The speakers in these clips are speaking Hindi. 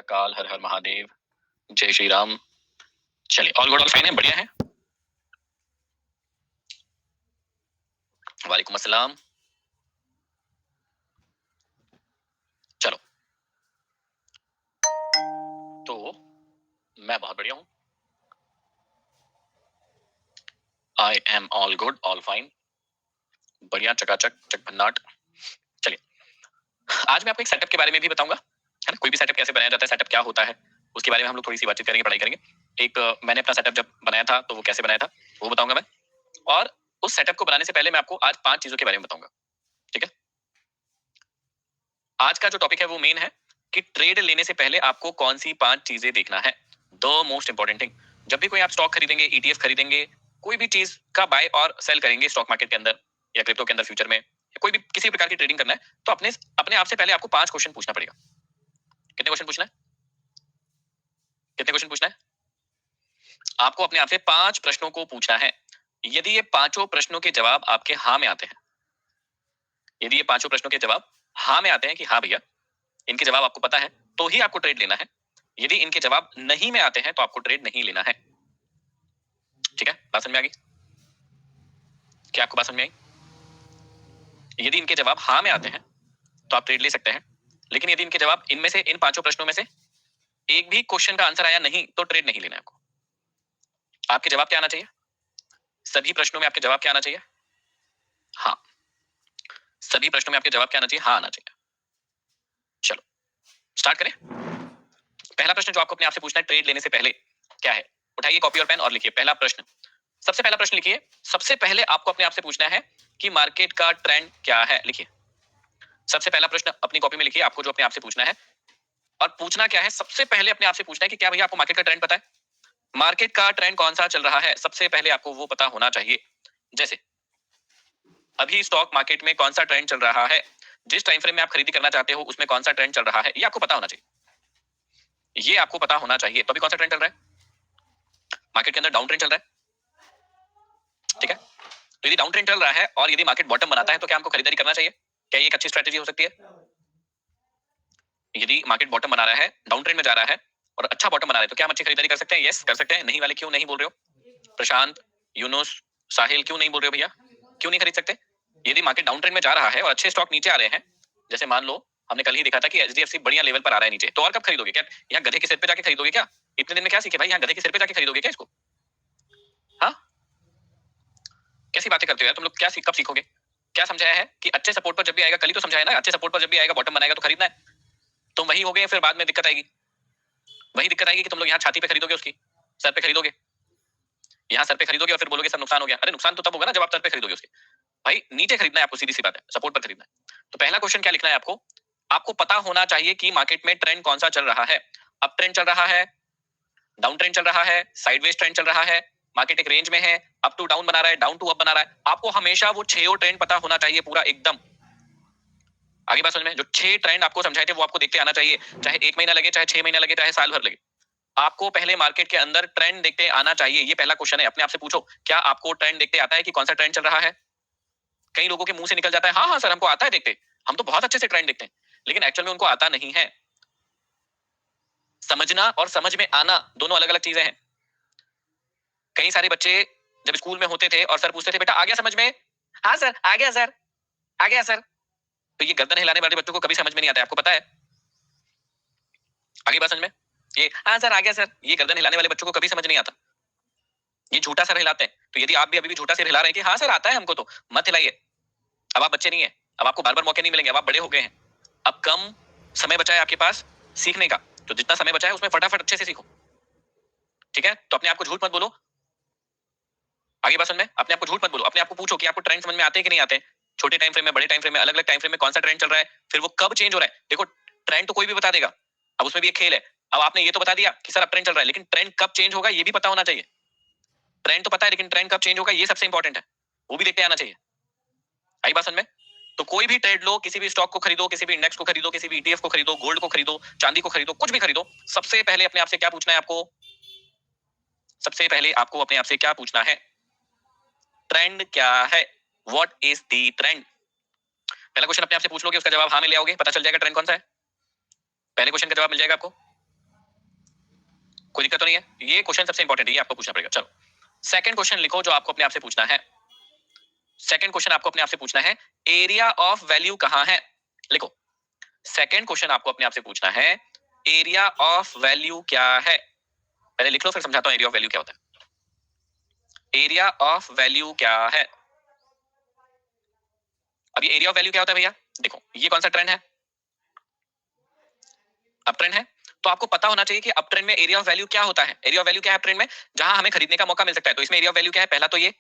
काल, हर हर महादेव, जय श्री राम। चलिए, ऑल गुड, ऑल फाइन है, बढ़िया है। वालेकुम अस्सलाम। चलो, तो मैं बहुत बढ़िया हूँ। I am all good, all fine, बढ़िया, चकाचक, चकभन्नाट। चलिए, आज मैं आपको एक सेटअप के बारे में भी बताऊंगा, है ना। कोई भी सेटअप कैसे बनाया जाता है, सेटअप क्या होता है, उसके बारे में हम लोग थोड़ी सी बातचीत करेंगे, पढ़ाई करेंगे। एक मैंने अपना सेटअप जब बनाया था तो वो कैसे बनाया था वो बताऊंगा मैं। और उस सेटअप को बनाने से पहले मैं आपको आज 5 चीजों के बारे में बताऊंगा, ठीक है। आज का जो टॉपिक है वो मेन है कि ट्रेड लेने से पहले आपको कौन सी 5 चीजें देखना है। द मोस्ट इंपॉर्टेंट थिंग, जब भी कोई आप स्टॉक खरीदेंगे, ईटीएफ खरीदेंगे, कोई भी चीज का बाय और सेल करेंगे स्टॉक मार्केट के अंदर या क्रिप्टो के अंदर, फ्यूचर में, या कोई भी किसी प्रकार की ट्रेडिंग करना है, तो अपने अपने आप से पहले आपको 5 क्वेश्चन पूछना पड़ेगा। कितने क्वेश्चन पूछना है? कितने क्वेश्चन पूछना है? आपको अपने आप से 5 प्रश्नों को पूछना है। यदि ये पांचों प्रश्नों के जवाब आपके हाँ में आते हैं, यदि ये पांचों प्रश्नों के जवाब हाँ में आते हैं कि हाँ भैया इनके जवाब आपको पता है, तो ही आपको ट्रेड लेना है। यदि इनके जवाब नहीं में आते हैं तो आपको ट्रेड नहीं लेना है। ठीक है, बात समझ में आ गई? क्या आपको बात समझ में आई? यदि इनके जवाब हाँ में आते हैं तो आप ट्रेड ले सकते हैं, लेकिन यदि इनके जवाब, इनमें से, इन पांचों प्रश्नों में से एक भी क्वेश्चन का आंसर आया नहीं तो ट्रेड नहीं लेना है आपको। आपके जवाब क्या आना चाहिए? सभी प्रश्नों में आपके जवाब क्या आना चाहिए? हाँ। सभी प्रश्नों में आपके जवाब क्या आना चाहिए? हाँ आना चाहिए। चलो स्टार्ट करें। पहला प्रश्न जो आपको अपने आप से पूछना है ट्रेड लेने से पहले क्या है, उठाइए कॉपी और पेन और लिखिए पहला प्रश्न। सबसे पहला प्रश्न लिखिए। सबसे पहले आपको अपने आप से पूछना है कि मार्केट का ट्रेंड क्या है। लिखिए, सबसे पहला प्रश्न अपनी कॉपी में लिखिए, आपको जो अपने आप से पूछना है। और पूछना क्या है? सबसे पहले अपने आप से पूछना है कि क्या भैया आपको मार्केट का ट्रेंड पता है? मार्केट का ट्रेंड कौन सा चल रहा है, सबसे पहले आपको वो पता होना चाहिए। जैसे अभी स्टॉक मार्केट में कौन सा ट्रेंड चल रहा है, जिस टाइम फ्रेम में आप खरीदी करना चाहते हो उसमें कौन सा ट्रेंड चल रहा है, ये आपको पता होना चाहिए। ये आपको पता होना चाहिए। तो अभी कौन सा ट्रेंड चल रहा है? मार्केट के अंदर डाउन ट्रेंड चल रहा है, ठीक है। तो यदि डाउन ट्रेंड चल रहा है और यदि मार्केट बॉटम बनाता है तो क्या हमको खरीदारी करना चाहिए? क्या ये एक अच्छी स्ट्रेटेजी हो सकती है? यदि मार्केट बॉटम बना रहा है, डाउन ट्रेंड में जा रहा है और अच्छा बॉटम बना रहा है, तो क्या हम अच्छी खरीदारी कर सकते हैं? यस कर सकते हैं। नहीं वाले क्यों नहीं बोल रहे हो? प्रशांत, यूनुस, साहिल, क्यों नहीं बोल रहे हो भैया? क्यों नहीं खरीद सकते? यदि मार्केट डाउन ट्रेंड में जा रहा है और अच्छे स्टॉक नीचे आ रहे हैं, जैसे मान लो हमने कल ही देखा था कि एचडीएफसी बढ़िया लेवल पर आ रहा है नीचे, तो और कब खरीदोगे? क्या यहाँ गधे के सिर पे जाके खरीदोगे क्या? इतने दिन में क्या सीखे भाई? यहाँ गधे के सिर पे जाके खरीदोगे क्या इसको? हाँ, कैसी बातें करते हो यार तुम लोग? क्या कब सीखोगे? क्या समझाया है कि अच्छे सपोर्ट पर जब भी आएगा, कल ही तो समझाया ना, अच्छे सपोर्ट पर जब भी आएगा बॉटम बनाएगा तो खरीदना है। तुम वही हो गए, फिर बाद में दिक्कत आएगी। वही दिक्कत आएगी कि तुम लोग यहाँ छाती पे खरीदोगे, उसकी सर पे खरीदोगे, यहाँ सर पे खरीदोगे और फिर बोलोगे सब नुकसान हो गया। अरे नुकसान तो तब होगा ना जब आप सर पे खरीदोगे उसके। भाई नीचे खरीदना है आपको, सीधी सी बात है, सपोर्ट पर खरीदना है। तो पहला क्वेश्चन क्या लिखना है आपको? आपको पता होना चाहिए कि मार्केट में ट्रेंड कौन सा चल रहा है। अप ट्रेंड चल रहा है, डाउन ट्रेंड चल रहा है, साइडवेज ट्रेंड चल रहा है, मार्केट एक रेंज में है, अप टू डाउन बना रहा है, डाउन टू अप बना रहा है। आपको हमेशा वो 6 ट्रेंड पता होना चाहिए पूरा एकदम। आगे बात समझ में? जो 6 ट्रेंड आपको समझाए थे वो आपको देखते आना चाहिए, चाहे 1 महीना लगे, चाहे 6 महीना लगे, चाहे साल भर लगे। आपको पहले मार्केट के अंदर ट्रेंड देखते आना चाहिए। ये पहला क्वेश्चन है। अपने आप से पूछो, क्या आपको ट्रेंड देखते आता है कि कौन सा ट्रेंड चल रहा है? कई लोगों के मुंह से निकल जाता है हाँ हाँ सर हमको आता है देखते, हम तो बहुत अच्छे से ट्रेंड देखते हैं, लेकिन एक्चुअल में उनको आता नहीं है। समझना और समझ में आना दोनों अलग अलग चीजें हैं। कई सारे बच्चे जब स्कूल में होते थे और सर पूछते थे बेटा आ गया समझ में? हाँ सर आ गया सर, आ गया सर। तो ये गर्दन हिलाने वाले बच्चों को कभी समझ में नहीं आता है, आपको पता है? आगे बात समझ में? ये हाँ सर आ गया सर, ये गर्दन हिलाने वाले बच्चों को कभी समझ नहीं आता। ये झूठा सर हिलाते हैं। तो यदि आप भी अभी भी झूठा सिर हिला रहे हैं कि हाँ सर आता है हमको, तो मत हिलाइए। अब आप बच्चे नहीं है, अब आपको बार बार मौके नहीं मिलेंगे, अब आप बड़े हो गए हैं। अब कम समय बचा है आपके पास सीखने का, तो जितना समय बचा है उसमें फटाफट अच्छे से सीखो, ठीक है। तो अपने आप को झूठ मत बोलो। आगे बात समझ में? अपने आप को झूठ मत बोलो। अपने आप को पूछो कि आपको ट्रेंड समझ में आते हैं कि नहीं आते हैं। छोटे टाइम फ्रेम में, बड़े टाइम फ्रेम में, अलग अलग टाइम फ्रेम में कौन सा ट्रेंड चल रहा है, फिर वो कब चेंज हो रहा है। देखो ट्रेंड तो कोई भी बता देगा, अब उसमें भी एक खेल है। अब आपने ये तो बता दिया कि सर अब ट्रेंड चल रहा है, लेकिन ट्रेंड कब चेंज होगा ये भी पता होना चाहिए। ट्रेंड तो पता है, लेकिन ट्रेंड कब चेंज होगा ये सबसे इंपॉर्टेंट है, वो भी देखते आना चाहिए। आई बात समझ में? तो कोई भी ट्रेड लो, किसी भी स्टॉक को खरीदो, किसी भी इंडेक्स को खरीदो, किसी भी ईटीएफ को खरीदो, गोल्ड को खरीदो, चांदी को खरीदो, कुछ भी खरीदो, सबसे पहले अपने आप से क्या पूछना है आपको? सबसे पहले आपको अपने आप से क्या पूछना है? ट्रेंड क्या है? What is the trend? पहला क्वेश्चन अपने आप से पूछ लोगे, उसका जवाब हाँ में ले आओगे, पता चल जाएगा ट्रेंड कौन सा है। पहले क्वेश्चन का जवाब मिल जाएगा आपको। कोई दिक्कत तो नहीं है? ये क्वेश्चन सबसे इंपॉर्टेंट है, ये आपको पूछना पड़ेगा। चलो सेकंड क्वेश्चन लिखो जो आपको अपने आप से पूछना है। सेकंड क्वेश्चन आपको अपने आप से पूछना है, एरिया ऑफ वैल्यू कहां है? लिखो, सेकंड क्वेश्चन आपको अपने आप से पूछना है, एरिया ऑफ वैल्यू क्या है? पहले लिख लो फिर समझाता हूं एरिया ऑफ वैल्यू क्या होता है। एरिया ऑफ वैल्यू क्या है? अब ये एरिया ऑफ वैल्यू क्या होता है भैया? देखो ये कौन सा ट्रेंड है? अप ट्रेंड है। तो आपको पता होना चाहिए कि अप ट्रेंड में एरिया ऑफ वैल्यू क्या होता है। एरिया ऑफ वैल्यू क्या है अप ट्रेंड में? जहां हमें खरीदने का मौका मिल सकता है। तो इसमें एरिया ऑफ वैल्यू क्या है? पहला तो ये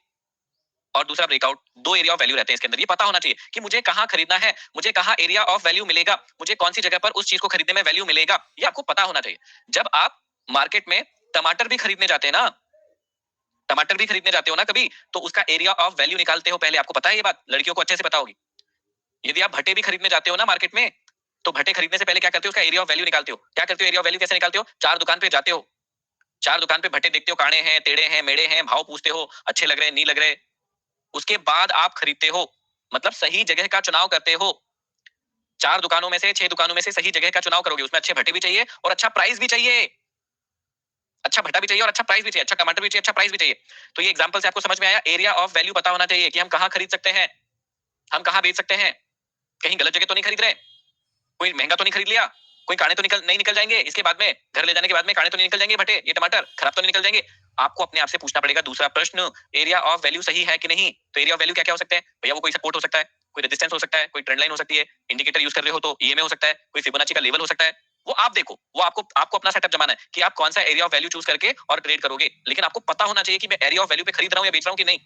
और दूसरा ब्रेकआउट। दो एरिया ऑफ वैल्यू रहते हैं इसके अंदर। ये पता होना चाहिए कि मुझे कहां खरीदना है, मुझे कहां एरिया ऑफ वैल्यू मिलेगा, मुझे कौन सी जगह पर उस चीज को खरीदने में वैल्यू मिलेगा, ये आपको पता होना चाहिए। जब आप मार्केट में टमाटर भी खरीदने जाते हैं ना, टमाटर भी खरीदने जाते हो ना कभी, तो उसका एरिया ऑफ वैल्यू निकालते हो पहले। आपको पता है ये बात? लड़कियों को अच्छे से पता होगी। यदि आप भट्टे भी खरीदने जाते हो ना मार्केट में, तो भट्टे खरीदने से पहले क्या करते हो? उसका एरिया ऑफ वैल्यू निकालते हो। क्या करते हो? एरिया ऑफ वैल्यू कैसे निकालते हो? चार दुकान पे जाते हो, चार दुकान पे भट्टे देखते हो, काणे हैं, टेढ़े हैं, मेढ़े हैं, भाव पूछते हो, अच्छे लग रहे नहीं लग रहे, उसके बाद आप खरीदते हो। मतलब सही जगह का चुनाव करते हो। चार दुकानों में से, छह दुकानों में से सही जगह का चुनाव करोगे। उसमें अच्छे भट्टे भी चाहिए और अच्छा प्राइस भी चाहिए। अच्छा भट्टा भी चाहिए और अच्छा प्राइस भी चाहिए, अच्छा टमाटर भी चाहिए, अच्छा प्राइस भी चाहिए। तो ये एग्जांपल से आपको समझ में आया, एरिया ऑफ वैल्यू पता होना चाहिए कि हम कहां खरीद सकते हैं, हम कहां बेच सकते हैं, कहीं गलत जगह तो नहीं खरीद रहे, कोई महंगा तो नहीं खरीद लिया, कोई काने तो नहीं निकल जाएंगे इसके बाद में, घर ले जाने के बाद में काने तो नहीं निकल जाएंगे, भट्टे ये टमाटर खराब तो नहीं निकल जाएंगे। आपको अपने आप से पूछना पड़ेगा दूसरा प्रश्न, एरिया ऑफ वैल्यू सही है कि नहीं? तो एरिया ऑफ वैल्यू क्या क्या हो सकते हैं भैया? वो कोई सपोर्ट हो सकता है, कोई रेजिस्टेंस हो सकता है, कोई ट्रेंड लाइन हो सकती है, इंडिकेटर यूज कर रहे हो तो ईएमए हो सकता है, कोई फिबोनाची का लेवल हो सकता है। वो आप देखो, वो आपको आपको अपना सेटअप जमाना है कि आप कौन सा एरिया ऑफ वैल्यू चूज करके और ट्रेड करोगे। लेकिन आपको पता होना चाहिए कि मैं एरिया ऑफ वैल्यू पे खरीद रहा हूं या बेच रहा हूं कि नहीं,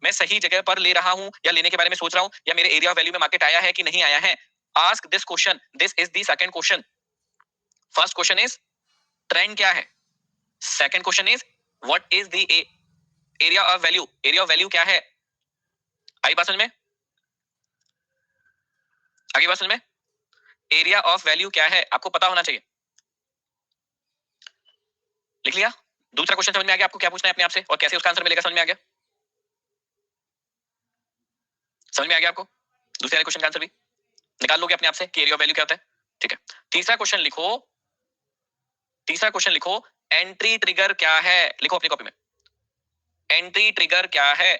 मैं सही जगह पर ले रहा हूं या लेने के बारे में सोच रहा हूं, या मेरे एरिया ऑफ वैल्यू में मार्केट आया है कि नहीं आया है। Ask this question, this is the second question. First question is trend क्या है, second question is what is the area of value, area of value क्या है। आई बात समझ में? आगे बात समझ में? एरिया ऑफ वैल्यू क्या है आपको पता होना चाहिए। लिख लिया? दूसरा क्वेश्चन समझ में आ गया आपको क्या पूछना है अपने आप से और कैसे उसका आंसर मिलेगा? समझ में आ गया? समझ में आ गया आपको? दूसरे वाले क्वेश्चन का आंसर भी निकाल लोगे अपने आप से कि एरिया ऑफ वैल्यू क्या होता है? ठीक है। तीसरा क्वेश्चन लिखो, तीसरा क्वेश्चन लिखो, एंट्री ट्रिगर क्या है? लिखो अपनी कॉपी में, एंट्री ट्रिगर क्या है।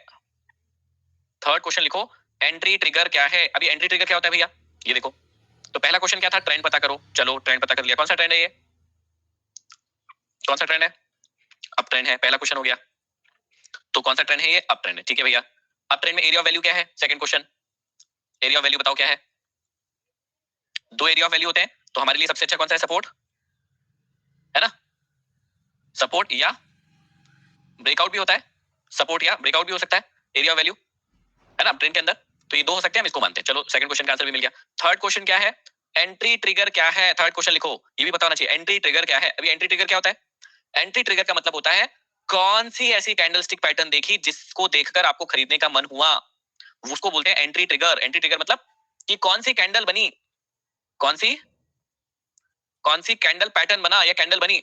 थर्ड क्वेश्चन लिखो, एंट्री ट्रिगर क्या है। अभी एंट्री ट्रिगर क्या होता है भैया? ये देखो, तो पहला क्वेश्चन क्या था? ट्रेंड पता करो। चलो ट्रेंड पता कर लिया। कौन सा ट्रेंड है ये? कौन सा ट्रेंड है? अप ट्रेंड है, पहला क्वेश्चन हो गया। तो कौन सा ट्रेंड है ये? अप ट्रेंड है। ठीक है भैया, अप ट्रेंड में एरिया ऑफ वैल्यू क्या है? Second question, area of value बताओ क्या है। दो एरिया ऑफ वैल्यू होते हैं, तो हमारे लिए सबसे अच्छा कौन सा है? सपोर्ट है ना, सपोर्ट या ब्रेकआउट भी होता है, सपोर्ट या ब्रेकआउट भी हो सकता है एरिया ऑफ वैल्यू, है ना, ट्रेंड के अंदर। तो ये दो हो सकते हैं, हम इसको मानते हैं। चलो सेकंड क्वेश्चन का आंसर भी मिल गया। थर्ड क्वेश्चन क्या है? एंट्री ट्रिगर क्या है। थर्ड क्वेश्चन लिखो, ये भी पता होना चाहिए एंट्री ट्रिगर क्या है। अभी एंट्री ट्रिगर क्या होता है? एंट्री ट्रिगर का मतलब होता है कौन सी ऐसी कैंडलस्टिक पैटर्न देखी जिसको देखकर आपको खरीदने का मन हुआ, उसको बोलते हैं एंट्री ट्रिगर। एंट्री ट्रिगर मतलब कि कौन सी कैंडल बनी, कौन सी कैंडल पैटर्न बना या कैंडल बनी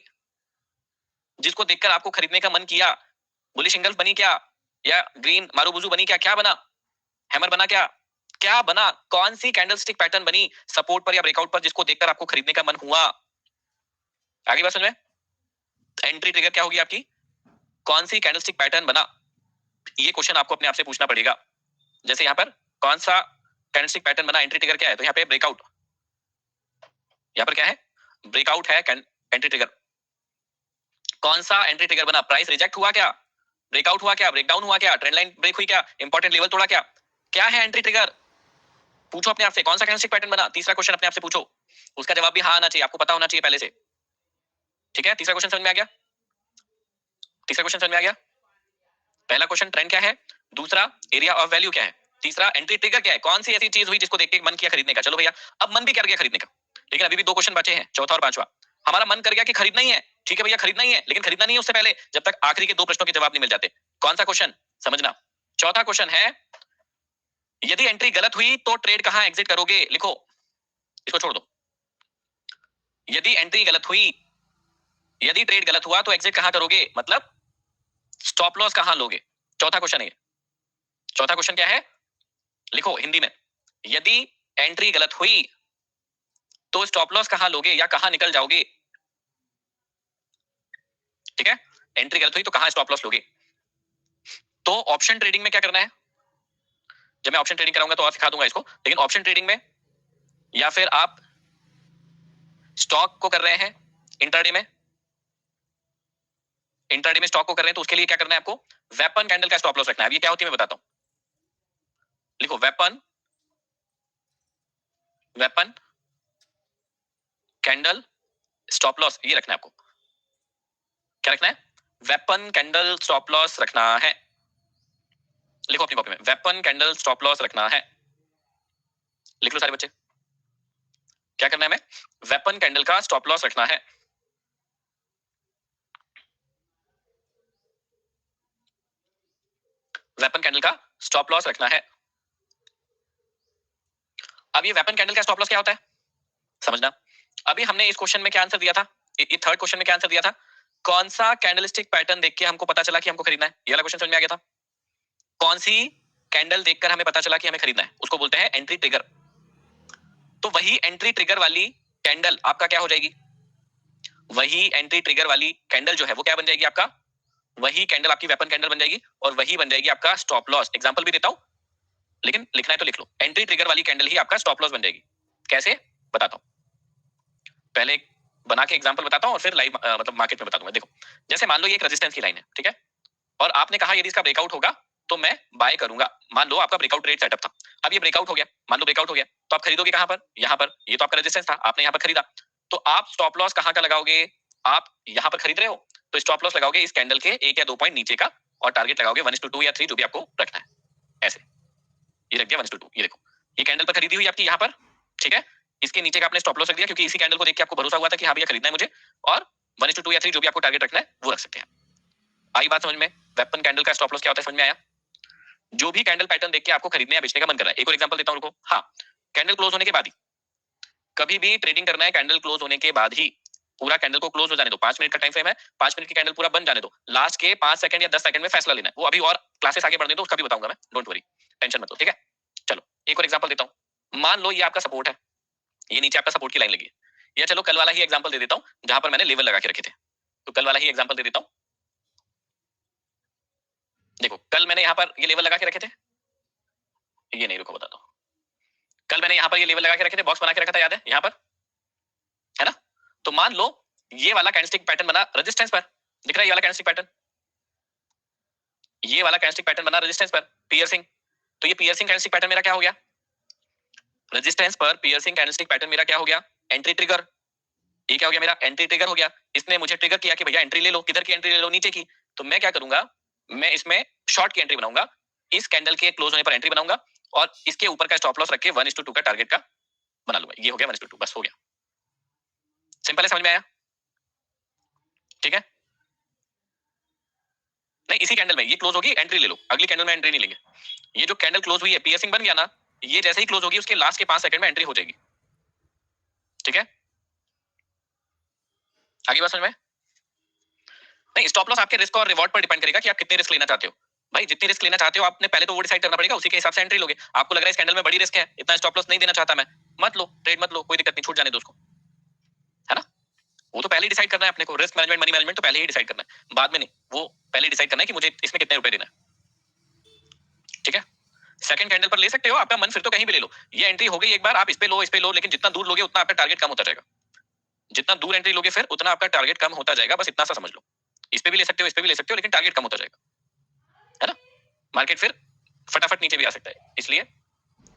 जिसको देखकर आपको खरीदने का मन किया। बुलिश इंगल्फ बनी क्या, या ग्रीन मारूबुजू बनी क्या, क्या बना, हैमर बना क्या, क्या बना, कौन सी कैंडलस्टिक पैटर्न बनी सपोर्ट पर या ब्रेकआउट पर जिसको देखकर आपको खरीदने का मन हुआ। आगे बात समझ में? एंट्री ट्रिगर क्या होगी आपकी? कौन सी कैंडलस्टिक पैटर्न बना, ये क्वेश्चन आपको अपने आप से पूछना पड़ेगा। जैसे यहां पर कौन सा कैंडलस्टिक पैटर्न बना, एंट्री ट्रिगर क्या है? तो यहाँ पे ब्रेकआउट, यहां पर क्या है? ब्रेकआउट है एंट्री ट्रिगर। कौन सा एंट्री ट्रिगर बना? प्राइस रिजेक्ट हुआ क्या, ब्रेकआउट हुआ क्या, ब्रेकडाउन हुआ क्या, ट्रेंड लाइन ब्रेक हुई क्या, इंपॉर्टेंट लेवल तोड़ा क्या, क्या है एंट्री ट्रिगर? पूछो अपने आप से कौन सा कैंडलस्टिक पैटर्न बना। तीसरा क्वेश्चन अपने आप से पूछो, उसका जवाब भी हाँ आना चाहिए, आपको पता होना चाहिए पहले से। ठीक है, तीसरा क्वेश्चन समझ में आ गया? तीसरा क्वेश्चन समझ में आ गया? पहला क्वेश्चन ट्रेंड क्या है, दूसरा एरिया ऑफ वैल्यू क्या है, तीसरा एंट्री ट्रिगर क्या है, कौन सी ऐसी चीज हुई जिसको देख के मन किया खरीदने का। चलो भैया, अब मन भी कर गया खरीदने का, लेकिन अभी भी दो क्वेश्चन बचे हैं, चौथा और पांचवा। हमारा मन कर गया कि खरीदना ही है, ठीक है भैया खरीदना ही है, लेकिन खरीदना नहीं है उससे पहले जब तक आखिरी के दो प्रश्नों के जवाब नहीं मिल जाते। कौन सा क्वेश्चन समझना। चौथा क्वेश्चन है, यदि एंट्री गलत हुई तो ट्रेड कहां एग्जिट करोगे। लिखो, इसको छोड़ दो। यदि एंट्री गलत हुई, यदि ट्रेड गलत हुआ तो एग्जिट कहां करोगे, मतलब स्टॉप लॉस कहां लोगे। चौथा क्वेश्चन है। चौथा क्वेश्चन क्या है? लिखो हिंदी में, यदि एंट्री गलत हुई तो स्टॉप लॉस कहां लोगे या कहां निकल जाओगे। ठीक है, एंट्री गलत हुई तो कहां स्टॉप लॉस लोगे। तो ऑप्शन ट्रेडिंग में क्या करना है, जब मैं ऑप्शन ट्रेडिंग कराऊंगा तो और सिखा दूंगा इसको, लेकिन ऑप्शन ट्रेडिंग में या फिर आप स्टॉक को कर रहे हैं इंट्राडे में, इंट्राडे में स्टॉक को कर रहे हैं तो उसके लिए क्या करना है आपको, वेपन कैंडल का स्टॉप लॉस रखना है। ये क्या होती है मैं बताता हूं, लिखो weapon, weapon candle stop loss, ये रखना है आपको। क्या रखना है, वेपन कैंडल स्टॉप लॉस रखना है। लिखो अपनी कॉपी में, वेपन कैंडल स्टॉप लॉस रखना है, लिख लो सारे बच्चे। क्या करना है, हमें वेपन कैंडल का स्टॉप लॉस रखना है। वेपन कैंडल का स्टॉप लॉस रखना है। अब ये वेपन कैंडल का स्टॉप लॉस क्या होता है समझना। अभी हमने इस क्वेश्चन में क्या आंसर दिया था, ये थर्ड क्वेश्चन में क्या आंसर दिया था, कौन सा कैंडलस्टिक पैटर्न देख के हमको पता चला कि हमको खरीदना है, ये वाला क्वेश्चन समझ में आ गया था। कौन सी कैंडल देखकर हमें पता चला कि हमें खरीदना है, उसको बोलते हैं एंट्री ट्रिगर। तो वही एंट्री ट्रिगर वाली कैंडल आपका क्या हो जाएगी, वही एंट्री ट्रिगर वाली कैंडल जो है वो क्या बन जाएगी आपका, वही कैंडल आपकी वेपन कैंडल बन जाएगी और वही बन जाएगी आपका स्टॉप लॉस। एग्जांपल भी देता हूं, लेकिन लिखना है तो लिख लो, एंट्री ट्रिगर वाली कैंडल ही आपका स्टॉप लॉस बन जाएगी। कैसे बताता हूं, पहले बना के एग्जांपल बताता हूं और फिर लाइव मतलब मार्केट में बता दूंगा। देखो जैसे मान लो ये एक रेजिस्टेंस की लाइन है, ठीक है, और आपने कहा यदि इसका ब्रेकआउट होगा तो मैं बाय करूंगा। मान लो आपका ब्रेकआउट रेट सेटअप था, अब ये ब्रेकआउट हो गया, मान लो ब्रेकआउट हो गया, तो आप खरीदोगे कहां पर, यहां पर, ये तो आपका रेजिस्टेंस था, आपने यहां पर खरीदा, तो आप स्टॉप लॉस कहां का लगाओगे, आप यहां पर खरीद रहे हो तो स्टॉप लॉस लगाओगे इस कैंडल के 1 या 2 पॉइंट नीचे का, और टारगेट लगाओगे 1:2 या 3 जो भी आपको रखना है। ऐसे ये रख दिया 1:2, ये देखो ये कैंडल पर खरीदी हुई आपकी यहां पर, ठीक है, इसके नीचे का आपने स्टॉप लॉस रख दिया क्योंकि इसी कैंडल को देख के आपको भरोसा हुआ था कि हाँ भैया खरीदना है मुझे, और 1:2 या 3 जो भी आपको टारगेट रखना है वो रख सकते हैं। आई बात समझ में, वेपन कैंडल का स्टॉप लॉस क्या होता है समझ में आया। जो भी कैंडल पैटर्न देख के आपको खरीदने या बेचने का मन कर रहा है, एक और एग्जांपल देता हूं रुको। हाँ, कैंडल क्लोज होने के बाद ही, कभी भी ट्रेडिंग करना है कैंडल क्लोज होने के बाद ही, पूरा कैंडल को क्लोज हो जाने दो, 5 मिनट का टाइम फ्रेम है, 5 मिनट की कैंडल पूरा बन जाने दो, लास्ट के 5 सेकंड या 10 सेकंड में फैसला लेना है। वो अभी और क्लासेस आगे बढ़ने दो, उसका भी बताऊंगा मैं, डोंट वरी, टेंशन मत लो, ठीक है। चलो एक और एग्जांपल देता हूं, मान लो ये आपका सपोर्ट है, ये नीचे आपका सपोर्ट की लाइन लगी है, या चलो कल वाला ही एग्जांपल दे देता हूं जहां पर मैंने लेवल लगा के रखे थे, तो कल वाला ही एग्जांपल दे देता हूं। देखो कल मैंने यहां पर ये लेवल लगा के रखे थे, ये नहीं, रुको बताता हूं, कल मैंने यहां पर ये लेवल लगा के रखे थे, बॉक्स बना के रखा था, याद है यहां पर, है ना। तो मान लो ये वाला कैंडलस्टिक पैटर्न बना रेजिस्टेंस पर, दिख रहा है ये वाला कैंडलस्टिक पैटर्न, ये वाला कैंडलस्टिक पैटर्न बना रेजिस्टेंस पर पियर्सिंग, तो ये पियर्सिंग कैंडलस्टिक पैटर्न मेरा क्या हो गया, रेजिस्टेंस पर पियर्सिंग कैंडलस्टिक पैटर्न मेरा क्या हो गया, एंट्री ट्रिगर। ये क्या हो गया, मेरा एंट्री ट्रिगर हो गया। इसने मुझे ट्रिगर किया कि भैया एंट्री ले लो, किधर की एंट्री ले लो, नीचे की। तो मैं क्या करूंगा, मैं इसमें शॉर्ट की एंट्री बनाऊंगा, इस कैंडल के क्लोज होने पर एंट्री बनाऊंगा और इसके ऊपर का स्टॉप लॉस रख के 1:2 का टारगेट का बना लूंगा। ये हो गया 1:2, बस हो गया, सिंपल है, समझ में आया, ठीक है। नहीं, इसी कैंडल में ये क्लोज होगी, एंट्री ले लो, अगली कैंडल में एंट्री नहीं लेंगे। ये जो कैंडल क्लोज हुई है, पियर्सिंग बन गया ना, ये जैसे ही क्लोज होगी उसके लास्ट के 5 सेकंड में एंट्री हो जाएगी, ठीक है। आगे बात समझ में, नहीं स्टॉप लॉस आपके रिस्क और रिवॉर्ड पर डिपेंड करेगा कि आप कितने रिस्क लेना चाहते हो। भाई जितनी रिस्क लेना चाहते हो आपने पहले तो वो डिसाइड करना पड़ेगा, उसी के हिसाब से एंट्री लोगे। आपको लग रहा है इस कैंडल में बड़ी रिस्क है, इतना स्टॉप लॉस नहीं देना चाहता मैं, मत लो, ट्रेड मत लो, कोई दिक्कत नहीं, छूट जाने दो उसको, है ना। वो तो पहले ही डिसाइड करना है अपने को, रिस्क मैनेजमेंट मनी मैनेजमेंट तो पहले ही डिसाइड करना है, बाद में नहीं। वो पहले डिसाइड करना है कि मुझे इसमें कितने रुपए देना है, ठीक है। सेकंड कैंडल पर ले सकते हो, आपका मन फिर तो कहीं भी ले लो। ये एंट्री हो गई एक बार, आप इस पे लो, लेकिन जितना दूर लोगे उतना आपका टारगेट कम होता जाएगा। जितना दूर एंट्री लोगे फिर उतना आपका टारगेट कम होता जाएगा, बस इतना सा समझ लो। इस पे भी ले सकते हो, इस पे भी ले सकते हो, लेकिन टारगेट कम होता जाएगा, है ना। मार्केट फिर फटाफट नीचे भी आ सकता है, इसलिए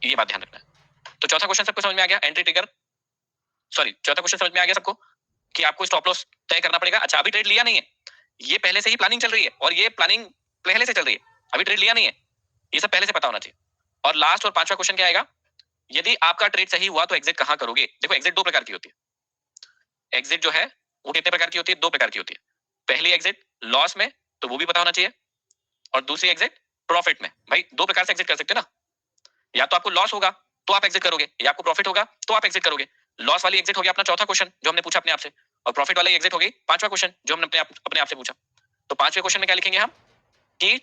ये बात ध्यान रखना है। तो चौथा क्वेश्चन सबको समझ में आ गया, एंट्री ट्रिगर, सॉरी चौथा क्वेश्चन समझ में आ गया सबको कि आपको स्टॉप लॉस तय करना पड़ेगा। अच्छा अभी ट्रेड लिया नहीं है, ये पहले से ही प्लानिंग चल रही है, और ये प्लानिंग पहले से चल रही है, अभी ट्रेड लिया नहीं है, ये सब पहले से पता होना चाहिए। और लास्ट और पांचवा क्वेश्चन क्या आएगा, यदि आपका ट्रेड सही हुआ तो एग्जिट कहां करोगे। देखो एग्जिट दो प्रकार की होती है, एग्जिट जो है वो कितने प्रकार की होती है, दो प्रकार की होती है। पहली एग्जिट लॉस में, तो वो भी पता होना चाहिए, और दूसरी एग्जिट प्रॉफिट में। भाई दो प्रकार से एग्जिट कर सकते हैं ना, या तो आपको लॉस होगा तो आप एग्जिट करोगे, या आपको प्रॉफिट होगा तो आप एग्जिट करोगे। लॉस वाली एग्जिट हो गया अपना चौथा क्वेश्चन जो हमने पूछा अपने आप से, और प्रॉफिट वाली एग्जिट हो गई पांचवा क्वेश्चन जो हमने अपने आप से पूछा। तो पांचवे क्वेश्चन में क्या लिखेंगे हम कि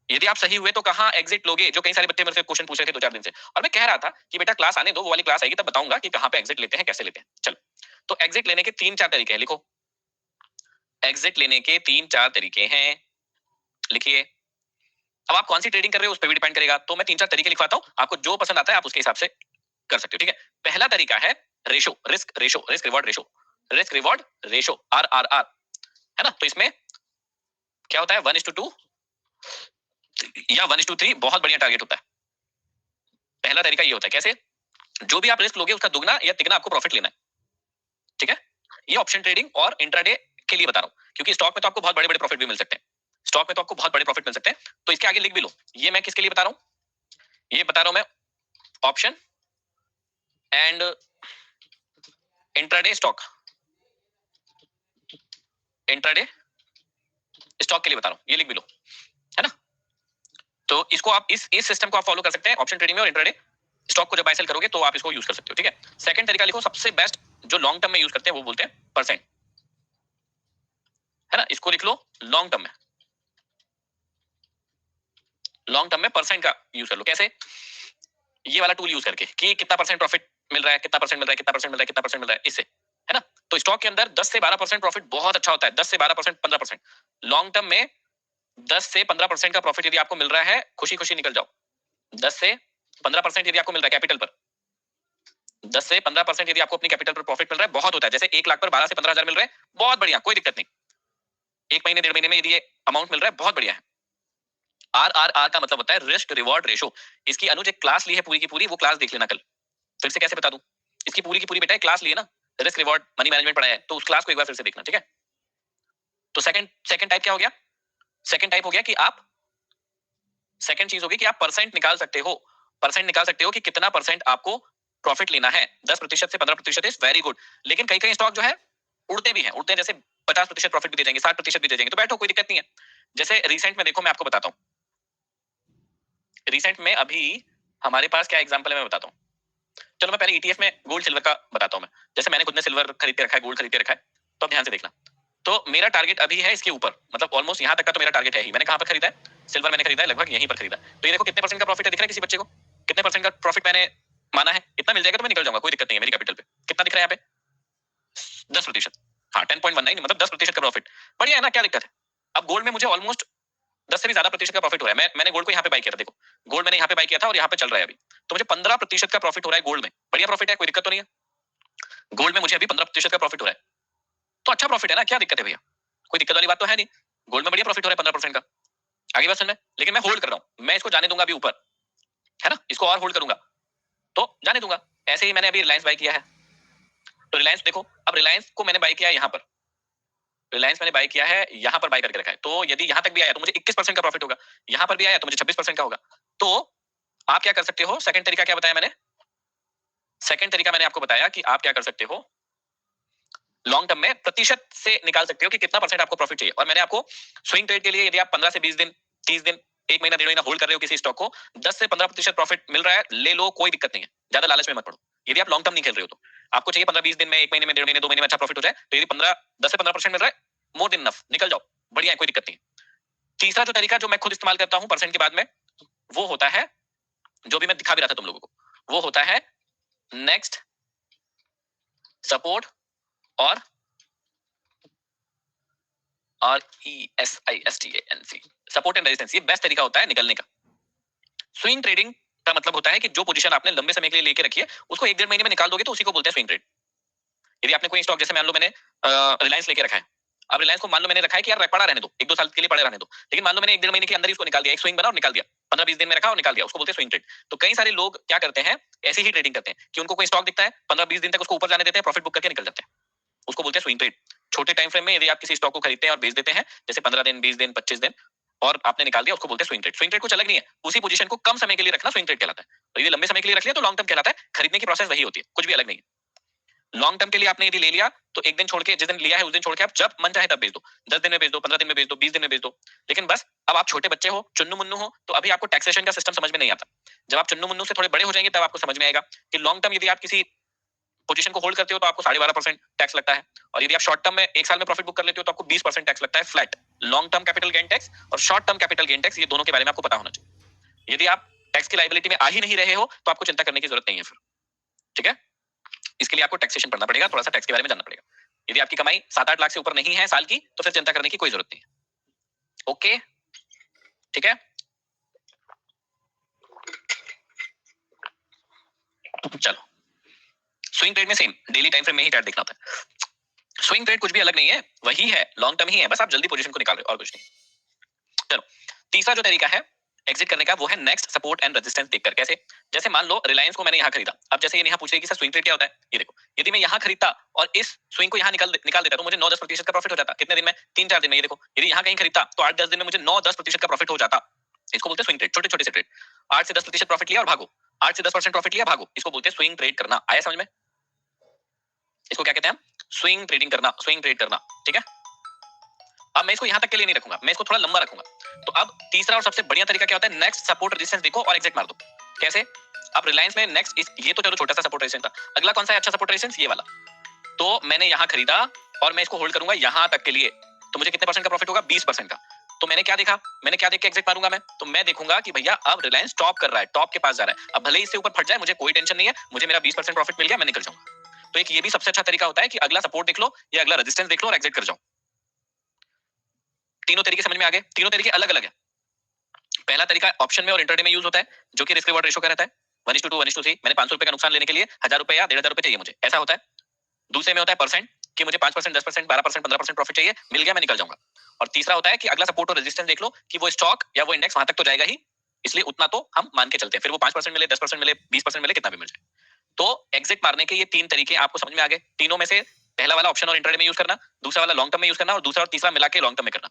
यदि आप सही हुए तो कहां एग्जिट लोगे, जो कई सारे बच्चे मेरे से क्वेश्चन पूछ रहे थे 2-4 दिन से, और मैं कह रहा था कि बेटा क्लास आने दो, वो वाली क्लास आएगी तब बताऊंगा कि कहां पे एग्जिट लेते हैं, कैसे लेते हैं। चलो, तो एग्जिट लेने के 3-4 तरीके हैं, लिखो। एग्जिट लेने के 3-4 तरीके हैं, लिखिए। अब आप कौन सी ट्रेडिंग कर रहे हो उस पर भी डिपेंड करेगा, तो मैं 3-4 तरीके लिखवाता हूं, आपको जो पसंद आता है आप उसके हिसाब से कर सकते हो, ठीक है। पहला तरीका है ratio, risk ratio, risk reward ratio, risk reward ratio, RRR, है ना। तो इसमें क्या होता है, 1:2 या 1:3 बहुत बढ़िया टारगेट होता है। पहला तरीका ये होता है, कैसे, जो भी आप रिस्क लोगे उसका दुगना या तिगना आपको प्रॉफिट लेना है, ठीक है। ये ऑप्शन ट्रेडिंग और इंट्राडे के लिए बता रहा हूं, क्योंकि स्टॉक में तो आपको बहुत बड़े बड़े प्रॉफिट भी मिल सकते हैं, स्टॉक में तो आपको बहुत बड़े प्रॉफिट मिल सकते हैं। तो इसके आगे लिख भी लो, ये मैं किसके लिए बता रहा हूं, ये बता रहा हूं मैं option and intraday stock, intraday stock के लिए बता रहा हूं, ये लिख भी लो, है ना। तो इसको आप इस सिस्टम को आप फॉलो कर सकते हैं ऑप्शन ट्रेडिंग में और इंट्राडे स्टॉक को जब बाय सेल करोगे तो आप इसको यूज कर सकते हो, ठीक है। सेकंड तरीका लिखो, सबसे बेस्ट जो लॉन्ग टर्म में यूज करते हैं वो बोलते हैं परसेंट, है ना। इसको लिख लो, लॉन्ग टर्म में, लॉन्ग टर्म में परसेंट का यूज कर लो। कैसे, ये वाला टूल यूज करके कि कितना परसेंट प्रॉफिट मिल रहा है, कितना परसेंट मिल रहा है, कितना परसेंट मिल रहा है, कितना परसेंट मिल रहा है, इससे, है ना। तो स्टॉक के अंदर 10 से 12% प्रॉफिट बहुत अच्छा होता है, 10 से 12%, 15%। लॉन्ग टर्म में 10 से 15% का प्रॉफिट यदि आपको मिल रहा है, खुशी खुशी निकल जाओ। 10 से 15% यदि आपको मिल रहा है कैपिटल पर, 10 से 15% यदि आपको अपनी कैपिटल पर प्रॉफिट मिल रहा है, बहुत होता है। जैसे 1 लाख पर 12 से 15,000 मिल रहे हैं, बहुत बढ़िया, कोई दिक्कत नहीं। एक महीने 1.5 महीने में यदि ये अमाउंट मिल रहा है, बहुत बढ़िया है। RRR का मतलब होता है रिस्क रिवॉर्ड रेशो। इसकी अनुज एक क्लास ली है पूरी की पूरी, वो क्लास देख लेना कल, फिर से कैसे बता दूं। इसकी पूरी की पूरी बेटा क्लास ली है ना, रिस्क रिवॉर्ड मनी मैनेजमेंट पढ़ा है, तो उस क्लास को एक बार फिर से देखना, ठीक है। तो सेकंड सेकंड टाइप क्या हो गया, सेकंड टाइप हो गया कि आप, सेकंड चीज होगी कि आप परसेंट निकाल सकते हो, परसेंट निकाल सकते हो कि कितना परसेंट आपको प्रॉफिट लेना है। 10% से 15% इज वेरी गुड। लेकिन कई कई स्टॉक जो है उड़ते भी हैं, उड़ते हैं, जैसे 50% प्रॉफिट भी दे देंगे, 60% भी दे देंगे, तो बैठो, कोई दिक्कत नहीं है। जैसे रिसेंट में देखो, मैं आपको बताता हूँ, रिसेंट में अभी हमारे पास क्या एग्जांपल है मैं बताता हूँ। चलो मैं पहले ईटीएफ में गोल्ड सिल्वर का बताता हूँ मैं। जैसे मैंने खुद ने सिल्वर खरीद के रखा है, गोल्ड खरीद के रखा है, तो अब ध्यान से देखना। तो मेरा टारगेट अभी है इसके ऊपर, मतलब ऑलमोस्ट यहाँ तक का तो मेरा टारगेट है ही। मैंने कहाँ पर खरीदा है, सिल्वर मैंने खरीदा है लगभग यहीं पर खरीदा। तो ये देखो कितने परसेंट का प्रॉफिट है, दिख रहा है किसी बच्चे को, कितने परसेंट का प्रॉफिट मैंने माना है, इतना मिल जाएगा तो मैं निकल जाऊंगा, कोई दिक्कत नहीं है मेरी कैपिटल पे। कितना दिख रहा है यहाँ पे, 10%, हाँ 10.19, मतलब 10% का प्रॉफिट, बढ़िया है ना, क्या दिक्कत है। अब गोल्ड में मुझे ऑलमोस्ट 10 से भी ज्यादा प्रतिशत का प्रॉफिट हो रहा है। मैंने गोल्ड को यहाँ पे बाय किया था, देखो गोल्ड मैंने यहाँ पे बाय किया था और यहाँ पे चल रहा है अभी, तो मुझे 15% का प्रॉफिट हो रहा है गोल्ड में, बढ़िया प्रॉफिट है, कोई दिक्कत तो नहीं है। गोल्ड में मुझे अभी 15% का प्रॉफिट हो रहा है, तो अच्छा प्रॉफिट है ना, क्या दिक्कत है भैया, कोई दिक्कत वाली बात तो है नहीं। गोल्ड में बढ़िया प्रॉफिट हो रहा है 15% का, आगे बात सुनना। लेकिन मैं होल्ड कर रहा हूँ, मैं इसको जाने दूंगा अभी ऊपर, है ना, इसको और होल्ड करूंगा तो जाने दूंगा। ऐसे ही मैंने अभी रिलायंस बाय किया है, तो रिलायंस देखो, अब रिलायंस को मैंने बाय किया है यहाँ पर, रिलायंस मैंने बाय किया है यहाँ पर बाय करके रखा है, तो यदि यहाँ तक भी आया तो मुझे 21% का प्रॉफिट होगा, यहाँ पर भी आया तो मुझे 26% का होगा। तो आप क्या कर सकते हो, सेकंड तरीका क्या बताया मैंने, सेकंड तरीका मैंने आपको बताया कि आप क्या कर सकते हो, लॉन्ग टर्म में प्रतिशत से निकाल सकते हो कि कितना परसेंट आपको प्रॉफिट चाहिए। और मैंने आपको स्विंग ट्रेड के लिए यदि आप 15 से 20 दिन, 30 दिन, एक महीना, 1.5 महीना होल्ड कर रहे हो किसी स्टॉक को, 10 से 15% प्रॉफिट मिल रहा है, ले लो, कोई दिक्कत नहीं है, ज्यादा लालच में मत पड़ो। यदि आप लॉन्ग टर्म नहीं खेल रहे हो तो आपको चाहिए 15-20 दिन में, एक महीने में, 1.5 महीने, 2 महीने में अच्छा प्रॉफिट हो जाए, तो यदि 10 से 15% मिल रहा है, मोर देन इनफ, निकल जाओ, बढ़िया है, कोई दिक्कत नहीं। तीसरा जो तरीका जो मैं खुद इस्तेमाल करता हूं परसेंट के बाद में, वो होता है, जो भी मैं दिखा भी रहा था तुम लोगों को, वो होता है नेक्स्ट सपोर्ट और RESISTANC, सपोर्ट एंड रेजिस्टेंस। ये बेस्ट तरीका होता है निकलने का। स्विंग ट्रेडिंग का मतलब होता है कि जो पोजीशन आपने लंबे समय के लिए लेके रखी है उसको 1-1.5 महीने में निकाल दोगे, तो उसी को बोलते हैं स्विंग ट्रेड। यदि आपने कोई स्टॉक, जैसे मान लो मैंने रिलायंस लेके रखा है, अब रिलायंस को मान लो मैंने रखा है कि यार पड़ा रहने दो, 1-2 साल के लिए पड़े रहने दो, लेकिन मान लो मैंने 1-1.5 महीने के अंदर ही उसको निकाल दिया, एक स्विंग बना और निकाल दिया, 15-20 दिन में रखा और निकाल दिया, उसको बोलते हैं स्विंग ट्रेड। तो कई सारे लोग क्या करते हैं, ऐसी ही ट्रेडिंग करते हैं कि उनको कोई स्टॉक दिखता है, 15-20 दिन तक उसको ऊपर जाने देते हैं, प्रॉफिट बुक करके निकल जाते हैं, उसको बोलते हैं स्विंग ट्रेड। छोटे टाइम फ्रेम में यदि आप किसी स्टॉक को खरीदते हैं और बेच देते हैं, जैसे 15 दिन, 20 दिन, 25 दिन, और आपने निकाल दिया, उसको बोलते हैं स्विंग ट्रेड। स्विंग ट्रेड कुछ अलग नहीं है, उसी पोजीशन को कम समय के लिए रखना स्विंग ट्रेड कहलाता है। तो यदि लंबे समय के लिए रख लिया तो लॉन्ग टर्म कहलाता है। खरीदने की प्रोसेस वही होती है, कुछ भी अलग नहीं है। लॉन्ग टर्म के लिए आपने यदि ले लिया तो एक दिन छोड़ के, जिस दिन लिया है उस दिन छोड़ के आप जब मन चाहे तब बेच दो, 10 दिन में बेच दो, 15 दिन में बेच दो, 20 दिन में बेच दो। लेकिन बस अब आप छोटे बच्चे हो, चुन्नू मुन्नू हो, तो अभी आपको टैक्सेशन का सिस्टम समझ में नहीं आता। जब आप चुन्नू मुन्नू से थोड़े बड़े हो जाएंगे तब आपको समझ में आएगा कि लॉन्ग टर्म यदि आप किसी पोजीशन को होल्ड करते हो तो आपको 12.5% टैक्स लगता है, और यदि आप शॉर्ट टर्म में एक साल में प्रॉफिट बुक कर लेते हो तो आपको 20% टैक्स लगता है flat. Long term capital gain tax और short term capital gain tax, ये दोनों के बारे में आपको पता होना चाहिए। यदि आप टैक्स की लायबिलिटी में आ ही नहीं रहे हो तो आपको चिंता करने की जरूरत नहीं है फिर, ठीक है। इसके लिए आपको टैक्सेशन पढ़ना पड़ेगा, थोड़ा सा टैक्स के बारे में जानना पड़ेगा। यदि आपकी कमाई 7-8 लाख से ऊपर नहीं है साल की, तो फिर चिंता करने की कोई जरूरत नहीं है। ओके, ठीक है। चलो, स्विंग ट्रेड में सेम डेली टाइम फ्रेम में ही चार्ट देखना होता है। स्विंग ट्रेड कुछ भी अलग नहीं है, वही है, लॉन्ग टर्म ही है, बस आप जल्दी पोजीशन को निकाल रहे हो और कुछ नहीं। चलो, तीसरा जो तरीका है एग्जिट करने का वो है नेक्स्ट सपोर्ट एंड रेजिस्टेंस देखकर। कैसे? जैसे मान लो रिलायंस को मैंने यहाँ खरीदा, अब जैसे ये यहाँ पूछ रही है कि सर स्विंग ट्रेड क्या होता है, ये देखो, यदि मैं यहाँ खरीदता और इस स्विंग को यहाँ निकाल देता तो मुझे 9-10% का प्रॉफिट हो जाता। कितने दिन में? 3-4 दिन में। ये देखो, यदि यहाँ कहीं खरीदता तो 8-10 दिन में मुझे 9-10% का प्रॉफिट हो जाता। इसको बोलते हैं स्विंग ट्रेड, छोटे छोटे से ट्रेड। 8 से 10% प्रॉफिट लिया और भागो, 8 से 10% प्रॉफिट लिया भागो, इसको बोलते हैं स्विंग ट्रेड करना। आया समझ में? इसको क्या कहते हैं? स्विंग ट्रेडिंग करना, स्विंग ट्रेड करना, ठीक है। अब मैं इसको यहां तक के लिए नहीं रखूंगा, मैं इसको थोड़ा लंबा रखूंगा। तो अब तीसरा और सबसे बढ़िया तरीका क्या होता है? नेक्स्ट सपोर्ट रेजिस्टेंस देखो और एग्जिट मार दो। कैसे? अब रिलायंस में नेक्स्ट ये तो चलो छोटा सा सपोर्ट रेजिस्टेंस था, अगला कौन सा है अच्छा सपोर्ट रेजिस्टेंस? ये वाला। तो मैंने यहां खरीदा और मैं इसको होल्ड करूंगा यहां तक के लिए, तो मुझे कितने परसेंट का प्रॉफिट होगा? 20% का। तो मैंने क्या देखा? मैंने क्या देख के एग्जिट मारूंगा मैं? तो मैं देखूंगा कि भैया अब रिलायंस टॉप कर रहा है, टॉप के पास जा रहा है। अब भले ही इससे ऊपर फट जाए, मुझे कोई टेंशन नहीं है, मुझे मेरा 20% प्रॉफिट मिल गया, मैं निकल जाऊंगा। तो एक ये भी सबसे अच्छा तरीका होता है कि अगला सपोर्ट देख लो या अगला रेजिस्टेंस देख लो और एग्जिट कर जाओ। तीनों तरीके समझ में आ गए? तीनों तरीके अलग अलग है। पहला तरीका ऑप्शन में और इंटरडे में यूज होता है, जो कि रिस्क रिवॉर्ड रेशो का रहता है 1:2 1:3। मैंने 500 रुपए का नुकसान लेने के लिए 1000 रुपए या 1500 रुपए चाहिए मुझे, ऐसा होता है। दूसरे में होता है परसेंट, कि मुझे 5%, 10%, 12%, 15% प्रॉफिट चाहिए, मिल गया मैं निकल जाऊंगा। और तीसरा होता है कि अगला सपोर्ट और रेजिस्टेंस देख लो कि वो स्टॉक या वो इंडेक्स वहां तक तो जाएगा ही, इसलिए उतना तो हम मान के चलते हैं, फिर वो 5% मिले, 10% मिले, 20% मिले, कितना भी मिल जाए। तो एग्जिट मारने के ये 3 तरीके आपको समझ में आ गए। तीनों में से पहला वाला ऑप्शन और इंटरडे में यूज करना, दूसरा वाला लॉन्ग टर्म में यूज करना और दूसरा और तीसरा मिला के लॉन्ग टर्म में करना।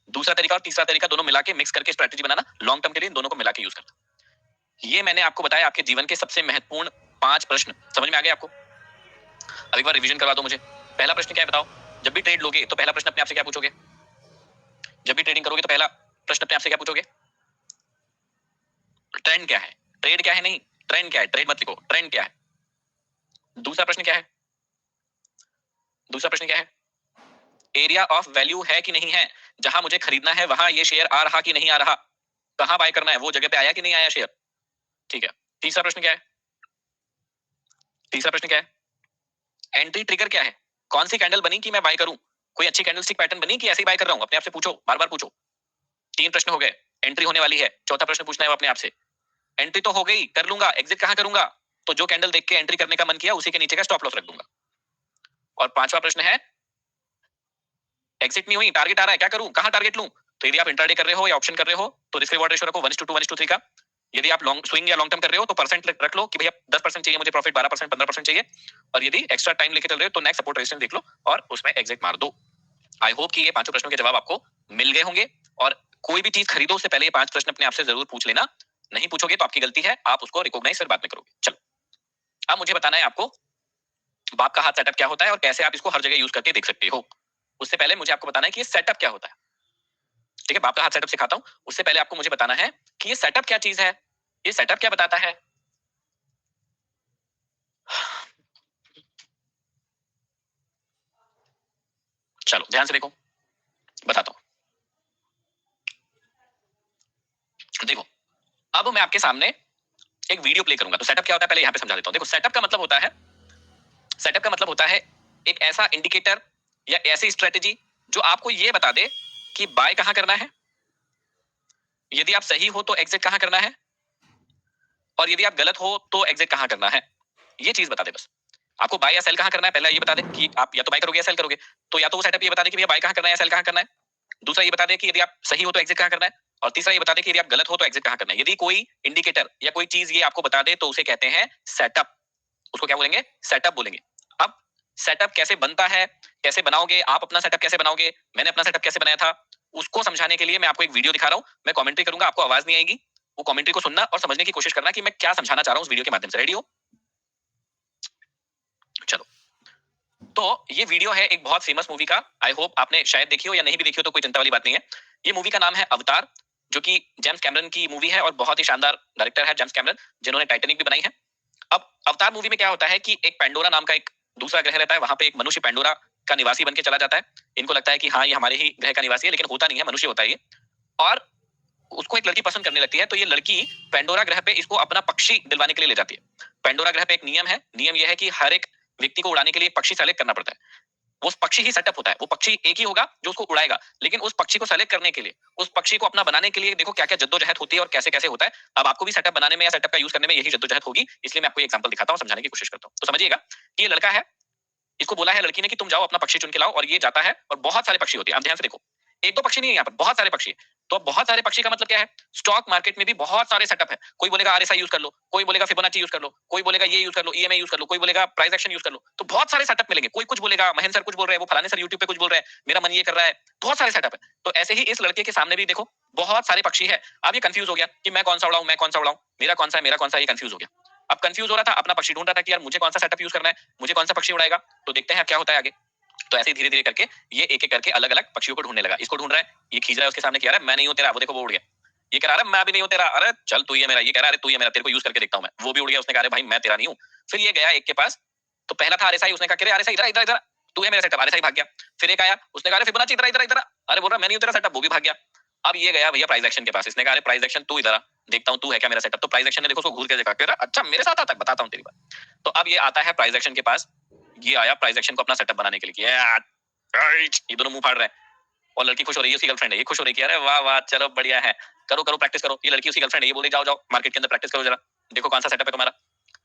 दूसरा तरीका और तीसरा तरीका दोनों मिला के मिक्स करके स्ट्रेटजी बनाना, लॉन्ग टर्म के लिए दोनों को मिला के यूज करना। ये मैंने आपको बताया आपके जीवन के सबसे महत्वपूर्ण 5 प्रश्न। समझ में आ गए आपको? अब एक बार रिवीजन करवा दो मुझे। पहला प्रश्न क्या है बताओ? जब भी ट्रेड लोगे तो पहला प्रश्न अपने आप से क्या पूछोगे? जब भी ट्रेडिंग करोगे तो पहला प्रश्न अपने आप से क्या पूछोगे? ट्रेंड क्या है? ट्रेड क्या है नहीं, ट्रेंड क्या है, ट्रेड मत लिखो, ट्रेंड क्या है। दूसरा प्रश्न क्या है? दूसरा प्रश्न क्या है? एरिया ऑफ वैल्यू है कि नहीं है, जहां मुझे खरीदना है वहां ये शेयर आ रहा कि नहीं आ रहा, कहां बाय करना है, वो जगह पे आया कि नहीं आया शेयर, ठीक है। तीसरा प्रश्न क्या है? तीसरा प्रश्न क्या है? एंट्री ट्रिगर क्या है? कौन सी कैंडल बनी कि मैं बाय करूं? कोई अच्छी कैंडलस्टिक पैटर्न बनी कि ऐसे ही बाय कर रहा हूं? अपने आप से पूछो, बार बार पूछो। 3 प्रश्न हो गए। एंट्री होने वाली है, चौथा प्रश्न पूछना है वो अपने आप से। एंट्री तो हो गई, कर लूंगा, एग्जिट कहां करूंगा? तो जो कैंडल देख के एंट्री करने का मन किया उसी के नीचे का स्टॉप लॉस रख दूंगा। और पांचवा प्रश्न है एग्जिट नहीं हुई, टारगेट आ रहा है, क्या करूं, कहां टारगेट लूं? तो यदि आप इंट्राडे कर रहे हो या ऑप्शन कर रहे हो तो रिस्क रिवॉर्ड रेशियो रखो 1:2 1:3 का। यदि आप लॉन्ग स्विंग या लॉन्ग टर्म कर रहे हो तो परसेंट रख लो कि भैया 10% चाहिए मुझे प्रॉफिट, 12%, 15% चाहिए। और यदि एक्स्ट्रा टाइम लेके चल रहे हो तो नेक्स्ट सपोर्ट रेजिस्टेंस देख लो और उसमें एग्जिट मार दो। आई होप कि ये पांचों प्रश्नों के जवाब आपको मिल गए होंगे। और कोई भी चीज खरीदो उससे पहले ये 5 प्रश्न अपने आप से जरूर पूछ लेना। नहीं पूछोगे तो आपकी गलती है, आप उसको रिकॉग्नाइज फिर बाद में करोगे। चलो, अब मुझे बताना है आपको बाप का हाथ सेटअप क्या होता है और कैसे आप इसको हर जगह यूज करके देख सकते हो। उससे पहले मुझे आपको बताना है कि ये सेटअप क्या होता है। ठीक है, बाप का हाथ सेटअप सिखाता हूं, उससे पहले आपको मुझे बताना है कि ये सेटअप क्या चीज है, ये सेटअप क्या बताता है। चलो ध्यान से देखो, बताता हूं। देखो, अब मैं आपके सामने एक वीडियो प्ले करूंगा। तो सेटअप क्या होता है पहले यहां पे समझा देता हूं। देखो, सेटअप का मतलब होता है, सेटअप का मतलब होता है एक ऐसा इंडिकेटर या ऐसी स्ट्रेटेजी जो आपको ये बता दे कि बाय कहां करना है, यदि आप सही हो तो एग्जिट कहां करना है, और यदि आप गलत हो तो एग्जिट कहां करना है। ये चीज बता दे बस। आपको बाय या सेल कहां करना है पहला ये बता दे कि आप या तो बाय करोगे या सेल करोगे। तो या तो वो सेटअप ये बता दे कि भैया बाय कहां करना है या सेल कहां करना है। दूसरा ये बता दे कि यदि आप सही हो तो एग्जिट कहां करना है। और तीसरा ये बता दे कि यदि आप गलत हो तो एग्जिट कहां करना है। यदि कोई इंडिकेटर या कोई चीज ये आपको बता दे तो उसे कहते हैं सेटअप। उसको क्या बोलेंगे? सेटअप बोलेंगे। अब सेटअप कैसे बनता है, कैसे बनाओगे आप, अपना सेटअप कैसे बनाओगे, मैंने अपना सेटअप कैसे बनाया था, उसको समझाने के लिए मैं आपको एक वीडियो दिखा रहा हूं। मैं कमेंट्री करूंगा, आपको आवाज नहीं आएगी। वो कमेंट्री को सुनना और समझने की कोशिश करना कि मैं क्या समझाना चाह रहा हूं उस वीडियो के माध्यम से। रेडी हो? चलो, तो ये वीडियो है एक बहुत फेमस मूवी का। आई होप आपने शायद देखी हो, या नहीं भी देखी हो तो कोई चिंता वाली बात नहीं है। ये मूवी का नाम है अवतार, जो कि जेम्स कैमरन की मूवी है और बहुत ही शानदार डायरेक्टर है जेम्स कैमरन, जिन्होंने टाइटैनिक भी बनाई है। अब अवतार मूवी में क्या होता है कि एक पेंडोरा नाम का एक दूसरा ग्रह रहता है, वहां पे एक मनुष्य पेंडोरा का निवासी बन के चला जाता है। इनको लगता है कि हाँ ये हमारे ही ग्रह का निवासी है, लेकिन होता नहीं है, मनुष्य होता है ये। और उसको एक लड़की पसंद करने लगती है, तो ये लड़की पेंडोरा ग्रह पे इसको अपना पक्षी दिलवाने के लिए ले जाती है। पेंडोरा ग्रह पे एक नियम है, नियम यह है कि हर एक व्यक्ति को उड़ाने के लिए एक पक्षी सेलेक्ट करना पड़ता है। वो पक्षी ही सेटअप होता है, वो पक्षी एक ही होगा जो उसको उड़ाएगा, लेकिन उस पक्षी को सेलेक्ट करने के लिए, उस पक्षी को अपना बनाने के लिए देखो क्या-क्या जद्दोजहद होती है और कैसे-कैसे होता है। अब आपको भी सेटअप बनाने में या सेटअप का यूज करने में यही जद्दोजहद होगी, इसलिए मैं आपको ये एग्जांपल दिखाता हूँ, समझाने की कोशिश करता हूँ। तो समझिएगा कि ये लड़का है, इसको बोला है लड़की ने कि तुम जाओ अपना पक्षी चुन के लाओ, और ये जाता है और बहुत सारे पक्षी होते हैं। अब ध्यान से देखो, एक दो पक्षी नहीं है यहाँ पर, बहुत सारे पक्षी है। तो अब बहुत सारे पक्षी का मतलब क्या है? स्टॉक मार्केट में भी बहुत सारे सेटअप है। कोई बोलेगा आरएसआई यूज कर लो, कोई बोलेगा फिबोनाची यूज कर लो, कोई बोलेगा ये यूज कर लो, ईएमए यूज कर लो, कोई बोलेगा प्राइस एक्शन यूज कर लो। तो बहुत सारे सेटअप मिलेंगे। कोई कुछ बोलेगा, महेंद्र सर कुछ बोल रहे हैं, वो फलाने सर यूट्यूब पे कुछ बोल रहे हैं, मेरा मन ये कर रहा है। बहुत सारे सेटअप है। तो ऐसे ही इस लड़के के सामने भी देखो बहुत सारे पक्षी है। अब ये कंफ्यूज हो गया कि मैं कौन सा उड़ाऊं, मैं कौन सा उड़ाऊं, मेरा कौन सा है, मेरा कौन सा, ये कंफ्यूज हो गया। अब कंफ्यूज हो रहा था, अपना पक्षी ढूंढ रहा था कि यार मुझे कौन सा सेटअप यूज करना है, मुझे कौन सा पक्षी उड़ाएगा। तो देखते हैं क्या होता है आगे। तो ऐसे धीरे धीरे करके ये एक एक करके अलग अलग पक्षियों को ढूंढने लगा। इसको ढूंढ रहा है, ये खींच रहा है उसके सामने, कह रहा है मैं नहीं हूं तेरा, वो देखो वो उड़ गया। ये कह रहा है मैं भी नहीं हूं तेरा, अरे चल तू ही है मेरा। ये कह रहा है तू ही है मेरा, तेरे को यूज करके देखता हूं मैं, वो भी उड़ गया। उसने कहा भाई मैं तेरा नहीं हूं। फिर ये गया एक के पास, तो पहला था आरएसआई, उसने कहा आरएसआई इधर इधर इधर, तू है मेरा सेटअप। आरएसआई भाग गया। फिर एक आया, उसने कहा फिबोनाची इधर इधर इधर, अरे बोल रहा मैं नहीं हूं तेरा सेटअप, वो भी भाग गया। अब ये गया भैया प्राइस एक्शन के पास, इसने कहा प्राइस एक्शन तू इधर आ, देखता हूं तू है क्या मेरा सेटअप। तो प्राइस एक्शन ने देखो उसको घूर के देखा, कह रहा अच्छा मेरे साथ आता है, बताता हूं तेरी बात। तो अब ये आता है प्राइस एक्शन के पास, ये आया प्राइस एक्शन को अपना सेटअप बनाने के लिए, ये दोनों मुंह फाड़ रहे हैं। और लड़की खुश हो रही है, उसकी गर्लफ्रेंड है, ये खुश हो रही है, अरे वाह वाह चलो बढ़िया है, करो करो प्रैक्टिस करो। ये लड़की उसकी गर्लफ्रेंड है, ये बोले जाओ जाओ मार्केट के अंदर प्रैक्टिस करो जरा, देखो कौन सा सेटअप है तुम्हारा।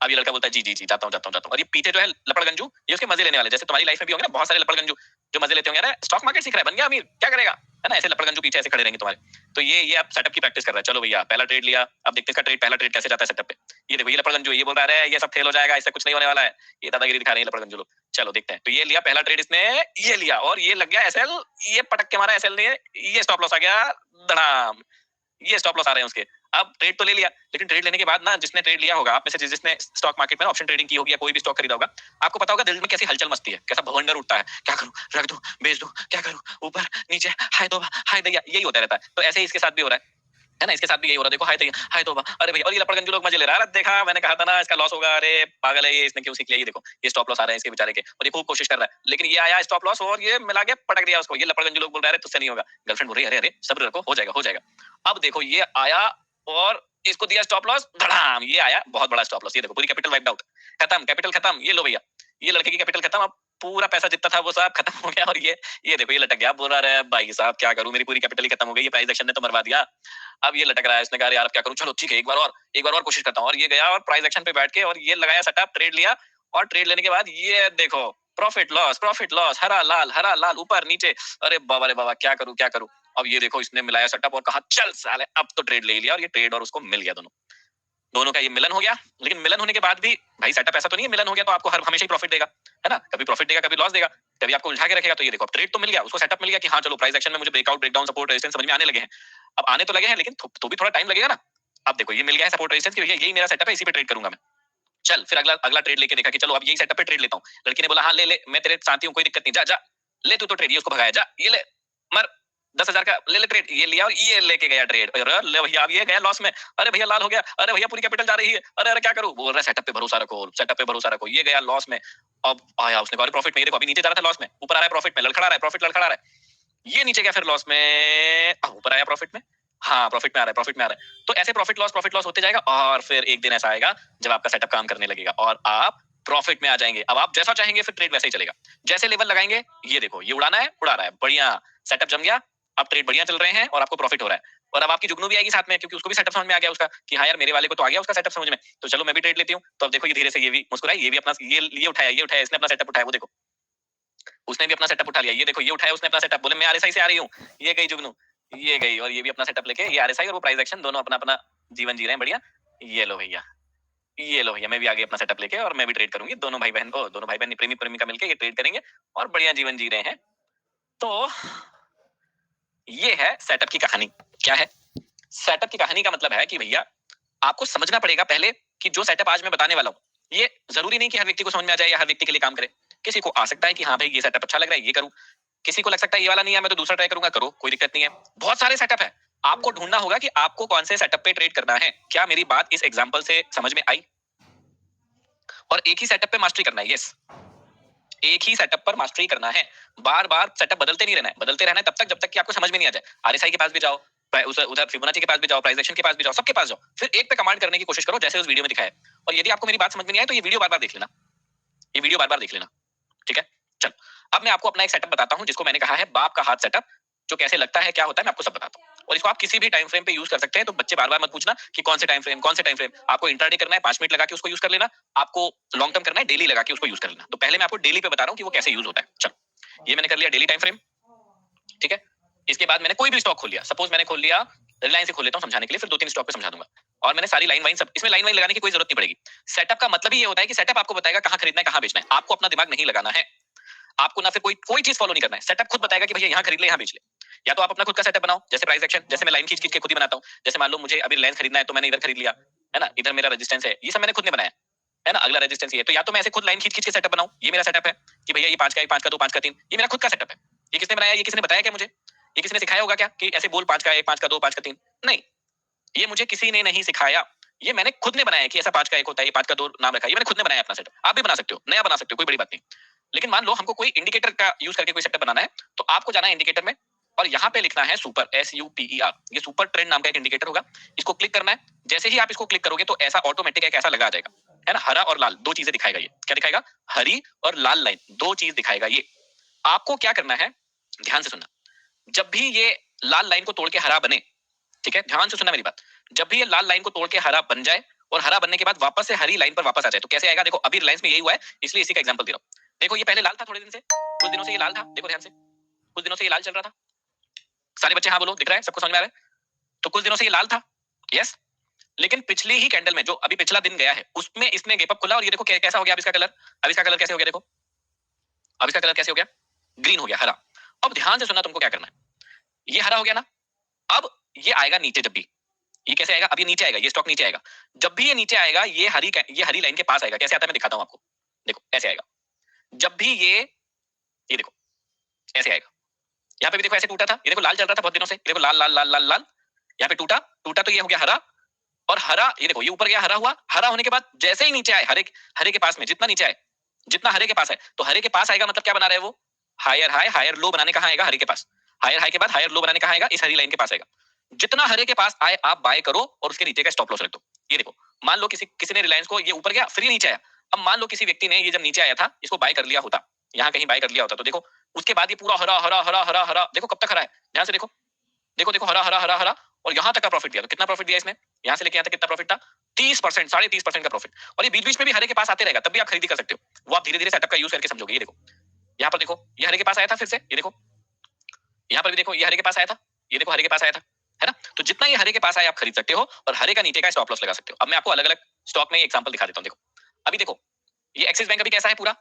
अब ये लड़का बोलता है जी जी जी जाता हूँ जाता हूँ जाता हूँ। और ये पीछे जो है लपड़गंजू, ये उसके मजे लेने वाले, जैसे तुम्हारी लाइफ में भी होंगे ना बहुत सारे लपड़गंजू जो मजे लेते होंगे, अरे स्टॉक मार्केट सीख रहा है, बन गया अमीर, क्या करेगा, है ना, ऐसे लपड़गंजू पीछे ऐसे खड़े रहेंगे तुम्हारे। तो ये अब सेटअप की प्रैक्टिस कर रहा है। चलो भैया पहला ट्रेड लिया, अब देखते इसका ट्रेड, पहला ट्रेड कैसे जाता है सेटअप पे। ये देखो ये लपड़गंजू, ये बोल रहा है ये सब फेल हो जाएगा, इससे कुछ नहीं होने वाला है, ये दादागिरी दिखा रहे हैं लपड़गंजू लोग। चलो देखते हैं। तो ये लिया पहला ट्रेड इसने, ये लिया और ये लग गया एसएल, ये पटक के मारा एसएल ने, ये स्टॉप लॉस आ गया धड़ाम, ये स्टॉप लॉस आ रहे हैं उसके। अब ट्रेड तो ले लिया, लेकिन ट्रेड लेने के बाद ना, जिसने ट्रेड लिया होगा आप में से, जिसने स्टॉक मार्केट में ऑप्शन ट्रेडिंग की होगी या कोई भी स्टॉक खरीदा होगा, आपको पता होगा दिल में कैसी हलचल मचती है, कैसा भवंडर उठता है, क्या करूं, रख दूं, बेच दूं, क्या करूं, ऊपर नीचे, हाय तौबा हाय दैया, यही होता रहता है। तो ऐसे ही इसके साथ भी हो रहा है ना, इसके साथ भी यही हो रहा है। देखो हाय दैया हाय तौबा, अरे भैया, और ये लपड़गंजू लोग मजे ले रहा है, देखा मैंने कहा था ना इसका लॉस होगा, अरे पागल है ये, इसने क्यों सीख लिया। ये देखो ये स्टॉप लॉस आ रहे हैं इसके बेचारे के, और ये खूब कोशिश कर रहा है, लेकिन ये आया स्टॉप लॉस और ये मिला के पटक दिया उसको। ये लपड़गंजू लोग बोल रहे हैं तुझसे नहीं होगा, गर्लफ्रेंड बोल रही है अरे अरे सब्र रखो, हो जाएगा हो जाएगा। अब देखो ये आया और इसको दिया स्टॉप लॉस, धड़ाम, ये आया बहुत बड़ा स्टॉप लॉस। ये देखो पूरी कैपिटल वाइप्ड आउट, खत्म, कैपिटल खत्म। ये लो भैया, ये लड़के की कैपिटल खत्म, अब पूरा पैसा जितना था वो सब खत्म हो गया। और ये देखो ये लटक गया, बोल रहा है भाई साहब क्या करूं, मेरी पूरी कैपिटल ही खत्म हो गई, ये प्राइस एक्शन ने तो मरवा दिया। अब ये लटक रहा है, इसने कहा यार अब क्या करूं, चलो ठीक है एक बार और कोशिश करता हूं। और ये गया और प्राइस एक्शन पे बैठ के और ये लगाया सेटअप, ट्रेड लिया, और ट्रेड लेने के बाद ये देखो प्रॉफिट लॉस, हरा लाल ऊपर नीचे, अरे बाबा क्या करूं क्या करूं। अब ये देखो इसने मिलाया सेटअप और कहा चल साले अब तो ट्रेड ले लिया, और ये ट्रेड और उसको मिल गया, दोनों का ये मिलन हो गया। लेकिन मिलन होने के बाद भी भाई सेटअप ऐसा तो नहीं है मिलन हो गया तो आपको हमेशा ही प्रॉफिट देगा, है ना, कभी प्रॉफिट देगा कभी लॉस देगा, कभी आपको उलझा के रखेगा। तो ये देखो अब ट्रेड तो मिल गया उसको, सेटअप मिल गया कि हाँ चलो प्राइस एक्शन में मुझे ब्रेकआउट ब्रेकडाउन सपोर्ट रेजिस्टेंस समझ में आने लगे हैं। अब आने तो लगे हैं लेकिन तो भी थोड़ा टाइम लगेगा ना। अब देखो ये मिल गया है सपोर्ट रेजिस्टेंस की, यही मेरा सेटअप है, इसी पे ट्रेड करूंगा मैं। चल फिर अगला अगला ट्रेड लेके देखा कि चलो अब यही सेटअप पे ट्रेड लेता हूँ। लड़की ने बोला हाँ ले ले, मैं तेरे साथी हूँ, कोई दिक्कत नहीं, जा जा ले तू तो ट्रेड, ये उसको भगाया, जा ये ले मर 10,000 का ले ले ट्रेड, ये लिया और ये लेके गया ट्रेड, अरे ले भैया अब ये गया लॉस में, अरे भैया लाल हो गया, अरे भैया पूरी कैपिटल जा रही है, अरे अरे क्या करूं, बोल रहा है सेटअप पे भरोसा रखो, सेटअप पे भरोसा रखो। ये गया लॉस में, अब आया उसने कहा प्रॉफिट में, ये देखो अभी नीचे जा रहा था लॉस में, ऊपर आ रहा है प्रॉफिट में, लड़खड़ा रहा है प्रॉफिट, लड़खड़ा रहा है, ये नीचे गया फिर लॉस में, ऊपर आया प्रॉफिट में, हाँ प्रॉफिट में आ रहा है, प्रॉफिट में आ रहा है। तो ऐसे प्रॉफिट लॉस होते जाएगा, और फिर एक दिन ऐसा आएगा जब आपका सेटअप काम करने लगेगा और आप प्रॉफिट में आ जाएंगे। अब आप जैसा चाहेंगे फिर ट्रेड वैसे ही चलेगा, जैसे लेवल लगाएंगे। ये देखो ये उड़ाना है, उड़ा रहा है, बढ़िया सेटअप जम गया, अब ट्रेड बढ़िया चल रहे हैं और आपको प्रॉफिट हो रहा है। और अब आपकी जुगनू भी आएगी साथ में, क्योंकि उसको भी सेटअप समझ में आ गया उसका कि हाँ यार मेरे वाले को तो आ गया उसका सेटअप समझ में, तो चलो मैं भी ट्रेड लेती हूँ। तो अब देखो ये धीरे से ये भी मुस्कुराई, ये भी अपना ये उठाया, इसने अपना सेटअप उठाया, वो देखो उसने भी अपना सेटअप उठा लिया, ये देखो ये उठाया उसने अपना सेटअप, बोले मैं आरएसआई से आ रही हूँ, ये गई जुगनू, ये गई, और ये भी अपना सेटअप लेके, ये आरएसआई और वो प्राइस एक्शन दोनों अपना अपना जीवन जी रहे हैं बढ़िया। ये लो भैया, ये लो भैया, मैं भी आगे अपना सेटअप लेके और मैं भी ट्रेड करूंगी, दोनों भाई बहन प्रेमी प्रेमिका मिलके ये ट्रेड करेंगे और बढ़िया जीवन जी रहे हैं। तो ये है सेटअप की कहानी। क्या है सेटअप की कहानी का मतलब है कि भैया आपको समझना पड़ेगा पहले कि जो सेटअप आज मैं बताने वाला हूँ ये जरूरी नहीं कि हर व्यक्ति को समझ में आ जाए या हर व्यक्ति के लिए काम करे। किसी को आ सकता है कि हाँ भाई ये सेटअप अच्छा लग रहा है ये करूं, किसी को लग सकता है ये वाला नहीं है मैं तो दूसरा ट्राई करूंगा, करो कोई दिक्कत नहीं है। बहुत सारे सेटअप है, आपको ढूंढना होगा कि आपको कौन से सेटअप पे ट्रेड करना है। क्या मेरी बात इस एग्जांपल से समझ में आई? और एक ही सेटअप पे मास्टरी करना है, यस एक ही सेटअप पर मास्टरी करना है, बार बार सेटअप बदलते नहीं रहना है, बदलते रहना है तब तक जब तक कि आपको समझ में नहीं आ जाए। आरएसआई के पास भी जाओ, उधर फिबोनाची के पास भी जाओ, प्राइस एक्शन के पास भी जाओ, सबके पास जाओ, फिर एक पे कमांड करने की कोशिश करो जैसे उस वीडियो में दिखाया है। और यदि आपको मेरी बात समझ में नहीं आए तो ये वीडियो बार बार देख लेना, ये वीडियो बार बार देख लेना, ठीक है। चलो, अब मैं आपको अपना एक सेटअप बताता हूं जिसको मैंने कहा है बाप का हाथ सेटअप। जो कैसे लगता है, क्या होता है, मैं आपको सब बताता हूँ। और इसको आप किसी भी टाइम फ्रेम पे यूज कर सकते हैं। तो बच्चे बार बार मत पूछना कि कौन से टाइम फ्रेम, कौन से टाइम फ्रेम। आपको इंट्राडे करना है, 5 मिनट लगा के उसको यूज कर लेना। आपको लॉन्ग टर्म करना है, डेली लगा के उसको यूज कर लेना। तो पहले मैं आपको डेली पे बता रहा हूँ कि वो कैसे यूज होता है। चलो, ये मैंने कर लिया डेली टाइम फ्रेम, ठीक है। इसके बाद मैंने कोई भी स्टॉक खोल लिया। सपोज मैंने खोल लिया रिलायंस से, खोल लेता हूँ समझाने के लिए, फिर 2-3 स्टॉक पे समझा दूंगा। और मैंने सारी लाइन वाइन सब, इसमें लाइन वाइन लगाने की कोई जरूरत नहीं पड़ेगी। सेटअप का मतलब ही ये होता है कि सेटअप आपको बताएगा कहां खरीदना है, कहां बेचना है। आपको अपना दिमाग नहीं लगाना है। आपको ना फिर कोई कोई चीज फॉलो नहीं करना है। सेटअप खुद बताएगा कि भैया यहाँ खरीद ले, यहाँ बेच ले। या तो आप अपना खुद का सेटअप बनाओ, जैसे प्राइस एक्शन, जैसे मैं लाइन खींच खींच के खुद ही बनाता हूँ। जैसे मान लो मुझे अभी रिलायंस खरीदना है तो मैंने इधर खरीद लिया, है ना, इधर मेरा रेजिस्टेंस है, ये सब मैंने खुद ने बनाया, है ना। अगला रेजिस्टेंस ये, तो या तो मैं ऐसे खुद लाइन खींच खींच के सेटअप बनाऊं, ये मेरा सेटअप है कि भैया ये 5 का 1, 5 का 2, 5 का 3, ये मेरा खुद का सेटअप है। ये किसने बनाया, ये किसी ने बताया क्या मुझे? ये किसी ने सिखाया होगा क्या कि ऐसे बोल 5 का 1, 5 का 2, 5 का 3? नहीं, ये मुझे किसी ने नहीं सिखाया। ये मैंने खुद ने बनाया कि ऐसा 5 का 1 होता है, ये 5 का 2 नाम रखा है। ये मैंने खुद ने बनाया अपना सेटअप। आप भी बना सकते हो, नया बना सकते हो, कोई बड़ी बात नहीं। लेकिन मान लो हमको कोई इंडिकेटर का यूज करके कोई सेटअप बनाना है, तो आपको जाना है इंडिकेटर में और यहाँ पे लिखना है सुपर, SUPER। ये सुपर ट्रेंड नाम का एक इंडिकेटर होगा। इसको क्लिक करना है। जैसे ही आप इसको क्लिक करोगे तो ऐसा ऑटोमेटिक एक ऐसा लगा आ जाएगा, है ना, हरा और लाल दो चीजें दिखाएगा। ये क्या दिखाएगा? हरी और लाल लाइन, दो चीज दिखाएगा ये। आपको क्या करना है, ध्यान से सुनना। जब भी ये लाल लाइन को तोड़ के हरा बने, ठीक है, ध्यान से सुनना मेरी बात। जब भी ये लाल लाइन को तोड़ के हरा बन जाए और हरा बनने के बाद वापस से हरी लाइन पर वापस आ जाए, तो कैसे आएगा? देखो, अभी रिलायंस में यही हुआ है, इसलिए इसी का एग्जांपल दे रहा हूं। देखो, ये पहले लाल था, थोड़े दिन से, कुछ दिनों से ये लाल था। देखो ध्यान से, कुछ दिनों से ये लाल चल रहा था। सारे बच्चे हाँ बोलो, दिख रहा है सबको, समझ में आ रहा है? तो कुछ दिनों से ये लाल था, यस। लेकिन पिछली ही कैंडल में, जो अभी पिछला दिन गया है, उसमें इसने गेप अप खुला और ये देखो कैसा हो गया अब इसका कलर। अब इसका कलर कैसे हो गया? देखो, अब इसका कलर कैसे हो गया? ग्रीन हो गया, हरा। अब ध्यान से सुनना, तुमको क्या करना है। ये हरा हो गया ना, अब ये आएगा नीचे। जब भी ये कैसे आएगा? अब ये नीचे आएगा, ये स्टॉक नीचे आएगा। जब भी ये नीचे आएगा, ये हरी लाइन के पास आएगा। कैसे आता है मैं दिखाता हूं आपको। देखो ऐसे आएगा। जब भी ये देखो ऐसे आएगा। यहाँ पे भी देखो ऐसे टूटा था, ये देखो लाल चल रहा था बहुत दिनों से, देखो लाल लाल लाल लाल लाल। यहाँ पे टूटा टूटा तो ये हो गया हरा। और हरा, ये देखो ये ऊपर गया, हरा हुआ। हरा होने के बाद जैसे ही नीचे आए, हरे हरे के पास में जितना नीचे आए, जितना हरे के पास है, तो हरे के पास आएगा मतलब क्या बना रहा है वो? हायर हाई हायर लो बनाने कहाँ आएगा? हरे के पास। हायर हाई के बाद हायर लो बनाने कहाँ आएगा? इस हरी लाइन के पास आएगा। जितना हरे के पास आए आप बाय करो और उसके नीचे का स्टॉप लॉस रख दो। ये देखो, मान लो किसी किसी ने रिलायंस को, ये ऊपर गया फिर ये नीचे आया। अब मान लो किसी व्यक्ति ने ये जब नीचे आया था इसको बाय कर लिया होता, यहाँ कहीं बाय कर लिया होता, तो देखो उसके बाद ये पूरा हरा हरा हरा हरा हरा, देखो कब तक हरा है, ध्यान से देखो। देखो देखो, हरा हरा हरा हरा, और यहाँ तक का प्रॉफिट दिया। तो कितना प्रॉफिट दिया इसमें? यहाँ से लेके यहाँ तक कितना प्रॉफिट था? 30%, 30.5% का प्रॉफिट। और ये बीच बीच में भी हरे के पास आते रहेगा, तब भी आप खरीदी कर सकते हो। वो आप धीरे धीरे सेटअप का यूज करके समझोगे। ये देखो, यहाँ पर देखो, ये हरे के पास आया था फिर से, ये देखो यहाँ पर भी देखो, ये हरे के पास आया था, ये देखो हरे के पास आया था, है ना। तो जितना ये हरे के पास आया आप खरीद सकते हो और हरे का नीचे का स्टॉप लॉस लगा सकते हो। अब मैं आपको अलग अलग स्टॉक में एग्जांपल दिखा देता हूँ। देखो अभी देखो, ये एक्सिस बैंक अभी कैसा है पूरा,